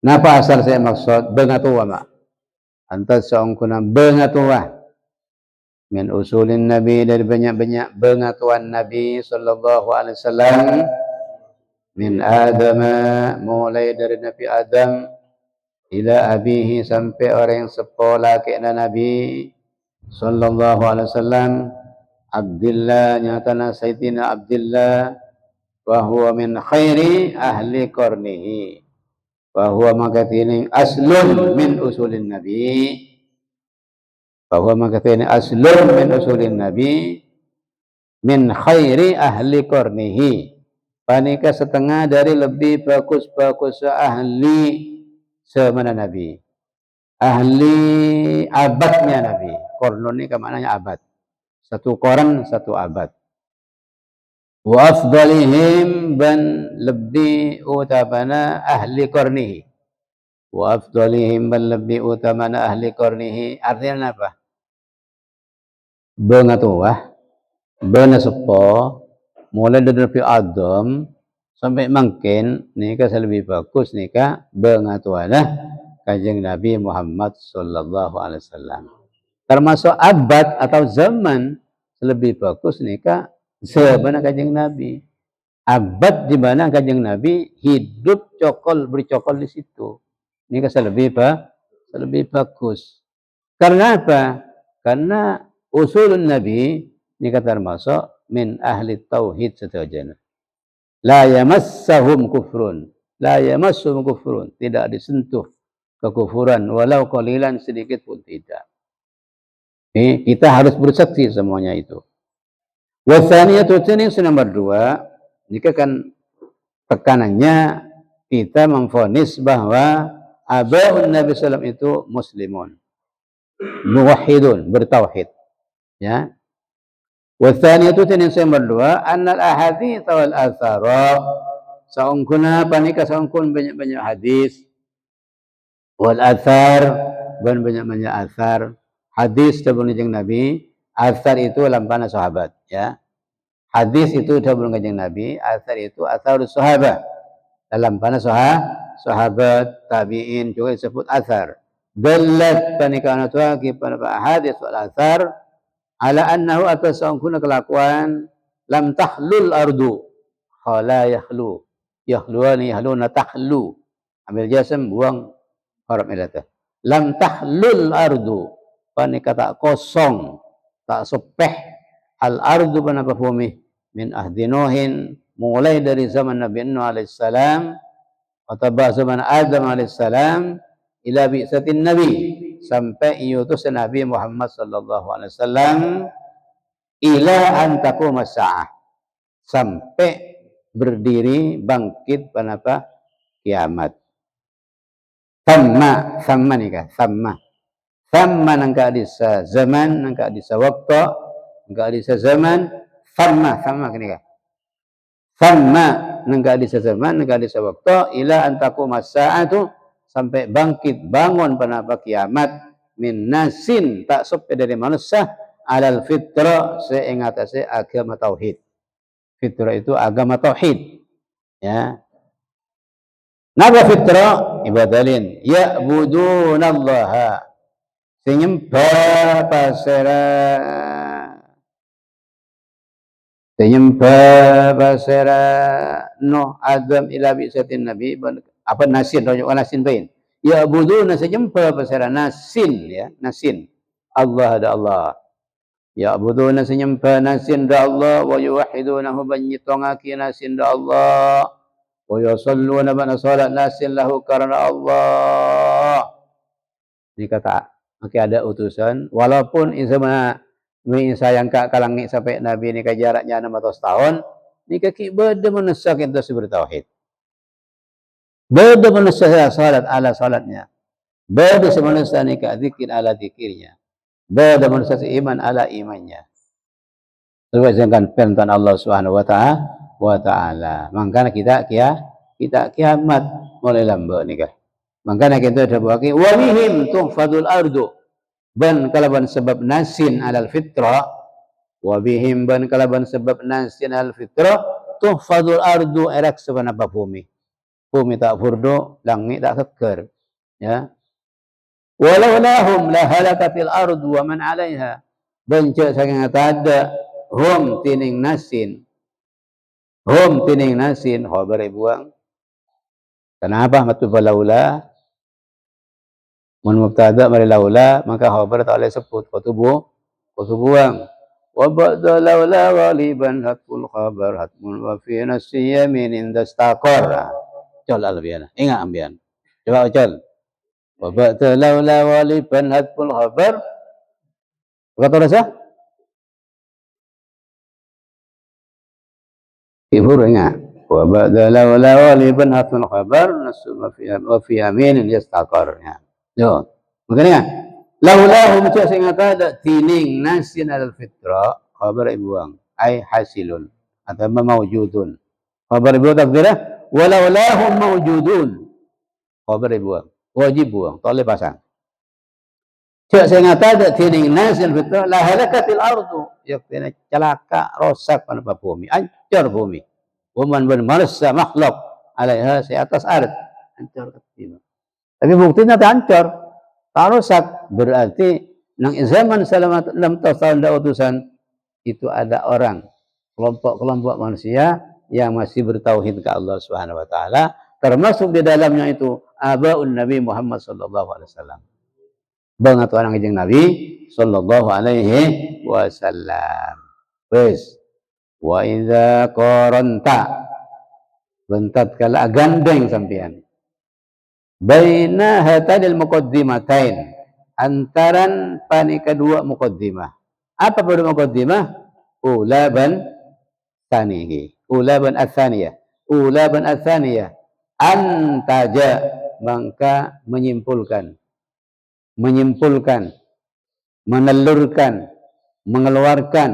napa asal saya maksud bengatuwa ma antas saungkuna bengatuwa min usulin nabi dari banyak-banyak pengetahuan Nabi sallallahu alaihi wasallam min Adam mulai dari Nabi Adam ila abihi sampai orang yang sepola kena Nabi sallallahu alaihi wasallam Abdullah nyatana Sayyidina Abdullah wa huwa min khairi ahli qarnihi wa huwa makatini aslun min usulin nabi bahwa makatini aslun min usulin nabi min khairi ahli qarnihi panika setengah dari lebih bagus ahli semana nabi ahli abadnya nabi qarnun ini maknanya abad satu qarn satu abad wa afdalihim ban lebih utamana ahli qarnihi wa afdalihim ban lebih utamana ahli qarnihi artinya apa bengatuah bena sepo mulai dari Nabi Adam sampai mungkin nikah lebih bagus nikah bengatualah kanjeng Nabi Muhammad sallallahu alaihi wasallam termasuk abad atau zaman lebih bagus nikah zaman kanjeng Nabi abad di mana kanjeng Nabi hidup bercokol di situ nikah lebih bagus karena apa karena usulun Nabi ini kata termasuk min ahli tauhid seterusnya. La yamassahum kufrun, tidak disentuh kekufuran walau qalilan sedikit pun tidak. Ini kita harus bersaksi semuanya itu. Wasaniyatu yang nomor 2, ini kan tekanannya kita memvonis bahwa abaun Nabi sallallahu alaihi wasallam itu muslimun, muwahhidun, bertauhid. Ya. Wasaniyatu yang nomor 2, annal ahadits wal athara saungkuna panika saungkun banyak-banyak hadis wal athar dan banyak-banyak athar hadis sebelum kanjeng Nabi athar itu lampana sahabat ya hadis itu sebelum kanjeng Nabi athar itu atharus sahabat dalam pana sahabat tabi'in juga disebut athar dallat panika anatuaki pada hadis wal athar ala annahu atas saungkuna kelakuan lam tahlul ardu khala yahluna tahlu ambil jasam buang harap ilata lam tahlul ardu panika tak kosong tak sepeh al ardu panapa bumi min ahdi nuhin mulai dari zaman Nabi Nuh alaihissalam atau zaman Adam alaihissalam ila bi'satin nabi sampai diutus Nabi Muhammad sallallahu alaihi wasallam ila an taqumas saah, sampai berdiri bangkit pada kiamat. Sama ni kan, sama nangka adisa zaman, nangka adisa waktu, nangka adisa zaman, sama kini kan. Sama nangka adisa zaman, nangka adisa waktu, ila antaku masa itu sampai bangkit bangun pada kiamat min nasin tak sampai dari manusia alal fitrah seingatase agama tauhid. Fitrah itu agama tauhid. Ya. Naga fitrah ibadalin ya'budunallaha senyembah pasera no adam ila bisatin nabi apa nasin rujuk nasin bain ya'buduna senyembah pasera nasin ya nasin Allah ada Allah ya'buduna senyembah nasin da Allah wa yuwahhidunahu banyitongaki nasin da Allah wa yusalluna bana salat nasin lahu karena Allah. Ini kata maka ada utusan walaupun isma sayang kak kalangi sampai nabi ni ka jaraknya 600 tahun ni kaki beda manusia kita bertauhid. Beda manusia salat ala salatnya. Beda manusia ni ka zikir ala zikirnya. Beda manusia iman ala imannya. Terwajibkan perintah Allah Subhanahu wa taala. Makanya kita kiamat mulai lambat nikah. Makanya kita ada bagi wa bihim tuhfadul ardu. Ban kalaban sebab nasin alal fitrah wa bihim ban kalaban sebab nasin alal fitrah tuhfadul ardu erak sebenapa bumi. Bumi tak furdu, langit tak seker. Ya. Walau lahum la halakatil ardu wa man 'alaiha. Bencak saking ada hum tining nasin khabar buang. Kenapa matu laula mun mubtada mari laula maka khabar tak boleh sebut kau buang. Wa ba'da laula ghaliban hatul khabar hatmun wa fi nasi yamin indastaqar. Col albiana. Ingat ambian. Coba ucal. Wa ba'da laula ghaliban hatul khabar. Kata rasa? Ibu ingat. Wa ba'da laula ghaliban hatul khabar nasu wa fi yamin indastaqar. Yo, makanya laulahu macam saya kata ada tining nasin al fitrah khabar buang ai hasilun atau mawjudun khabar buang takdirah walaulahu mawjudun khabar buang wajib buang tak boleh pasang cak saya kata ada tining nasin fitrah la halakatil ardu yaktina celaka rosak pada bumi hancur bumi waman bin manusia makhluk alaiha di atas ard hancur ketima. Tapi buktinya tak hancur, tak rusak. Berarti nang zaman selama 6 tahun dah utusan itu ada orang kelompok-kelompok manusia yang masih bertauhid ke Allah Subhanahu wa taala, termasuk di dalamnya itu abaun Nabi Muhammad sallallahu alaihi wasallam. Banget orang jeung Nabi sallallahu alaihi wasallam. Wes wa idza qaranta bentat kala gandeng sampean. Baina hatanil muqaddimatain antaran pani kedua muqaddimah. Apa pada muqaddimah? Ulaban tanihi. Ulaban ats-tsaniyah. Ulaban ats-tsaniyah. Antaja maka menyimpulkan, menelurkan, mengeluarkan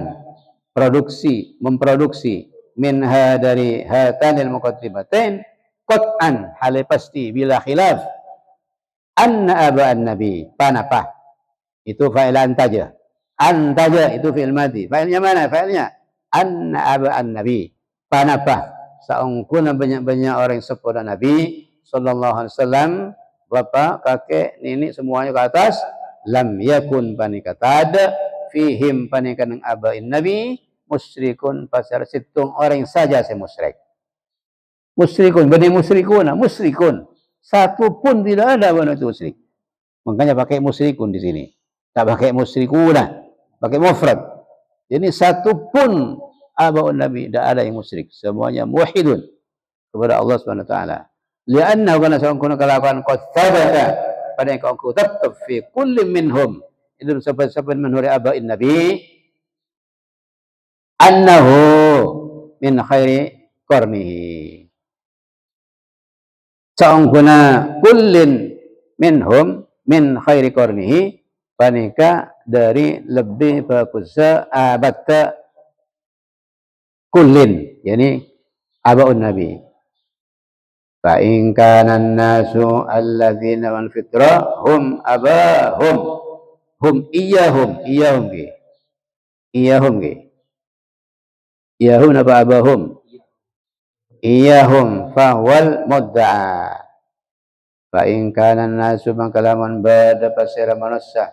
memproduksi minha dari hatanil muqaddimatain qat'an hal pasti bila khilaf anna aba'an nabi panapah itu fa'il antaja itu fi'il madhi fa'ilnya mana fa'ilnya anna aba'an nabi panapah saungkuna banyak-banyak orang sepupu nabi sallallahu alaihi wasallam bapak kakek nenek semuanya ke atas lam yakun panikatad fihim panikan aba'in nabi musyrikun pasal situng orang saja saya musyrik. Musyrikun, benih musyrikun. Satu pun tidak ada benar itu musyrik. Makanya pakai musyrikun di sini. Tak pakai musyrikuna, pakai mufrad. Jadi satu pun abaun Nabi tidak ada yang musyrik. Semuanya muwahhidun kepada Allah Subhanahu wa taala. Lianna kana sawang kuna kalakuan qad thabata pada engkau tetap fi kulli minhum itu saban-saban menhuri aba'in nabi annahu min khairi qarnihi sa'ungkuna kullin minhum min khairi qarnihi panika dari lebih bagusnya abad kullin yani aba'un nabi fa in kana an-nasu alladzina wal fitra hum abahum hum iyahum iyahum apa abahum iyahum fahwal mudda'a fa in kana an-nasu mangkalaman bada pasira manusia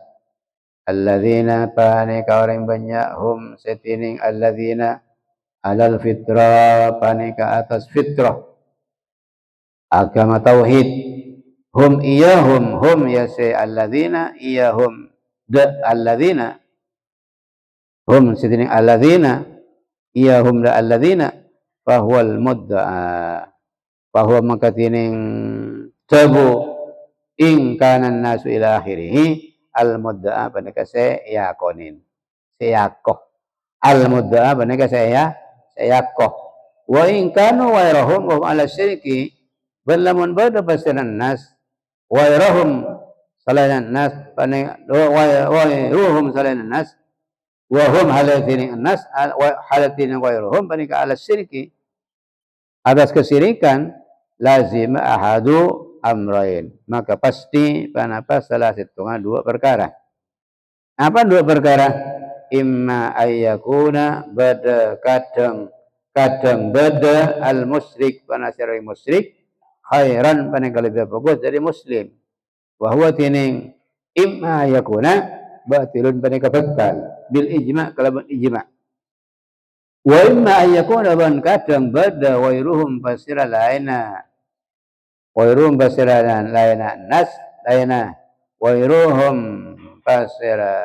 alladzina panika orang banyak hum setining alladzina alal fitrah panika atas fitrah agama tauhid hum iyahum hum yasi alladzina iyahum alladzina hum setining alladzina iyahum la alladzina fahuwal mudda'a fahuwa makatining tabu in kana nasu ila akhirih al mudda'a panika yakonin yakoh al mudda'a panika yakoh wa in kanu wairahum wa ala syirki balamun bada basiran nas wairahum salainan nas wairuhum salainan nas wa hum halatin nas halatin wairuhum panika ala syirki atas kesirikan lazim ahadu amrain maka pasti panapa salah satunya dua perkara apa dua perkara imma ayyakuna bada kadang bada al musyrik panasiri musyrik khairan panika lebih bagus dari muslim wa huwa tining imma yakuna batilun panika batal bil ijma' kalaban ijma' wa imma yakuna ban kadang bada wairuhum basira laina wairuhum basira laina nas laina wairuhum basira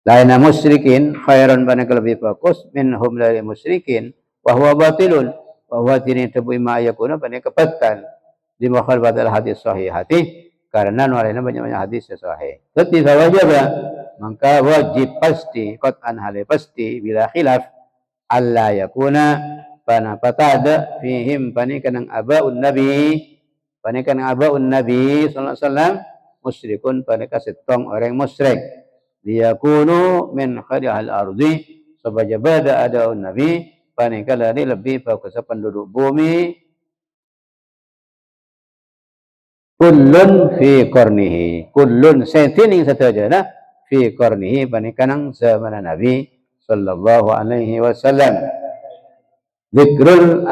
laina musyrikin khairan panika lebih bagus minhum dari musyrikin wa huwa batilun bahwa ini tebu imma yakuna panika batal di mukhalafat al hadis sahihati karena nuarina banyak hadis sahih. Tapi wajib maka wajib pasti qat'an hal pasti bila khilaf alla yakuna pana patada fihim panikan abaun nabi sallallahu alaihi wasallam musyrikun panika setong orang musyrik liyakunu min khadihal ardi sabajabada adaun nabi panika dari lebih bagus penduduk bumi kullun fi qarnihi kullun setining satajana fi qarnihi panikanang zaman Nabi sallallahu alaihi wasallam dzikru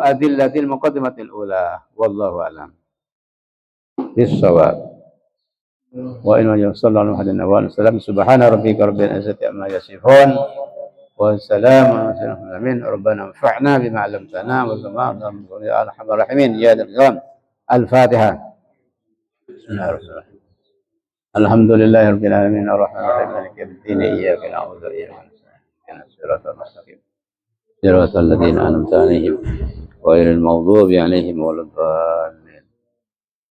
adillatil muqaddimatil ula wallahu alam bis-shawab wa inna sallallahu alaihi wa sallam subhana rabbika rabbil izzati amma yasifun wa salamun alal mursalin rabbana anfa'na bima 'allamtana wa zidna ya arhamar rahimin ya dzal الفاتحة بسم الله الرحمن الرحيم الحمد لله رب العالمين الرحمن الرحيم مالك يوم الدين إياك نعبد وإياك نستعين اهدنا الصراط المستقيم صراط الذين أنعمت عليهم غير المغضوب عليهم ولا الضالين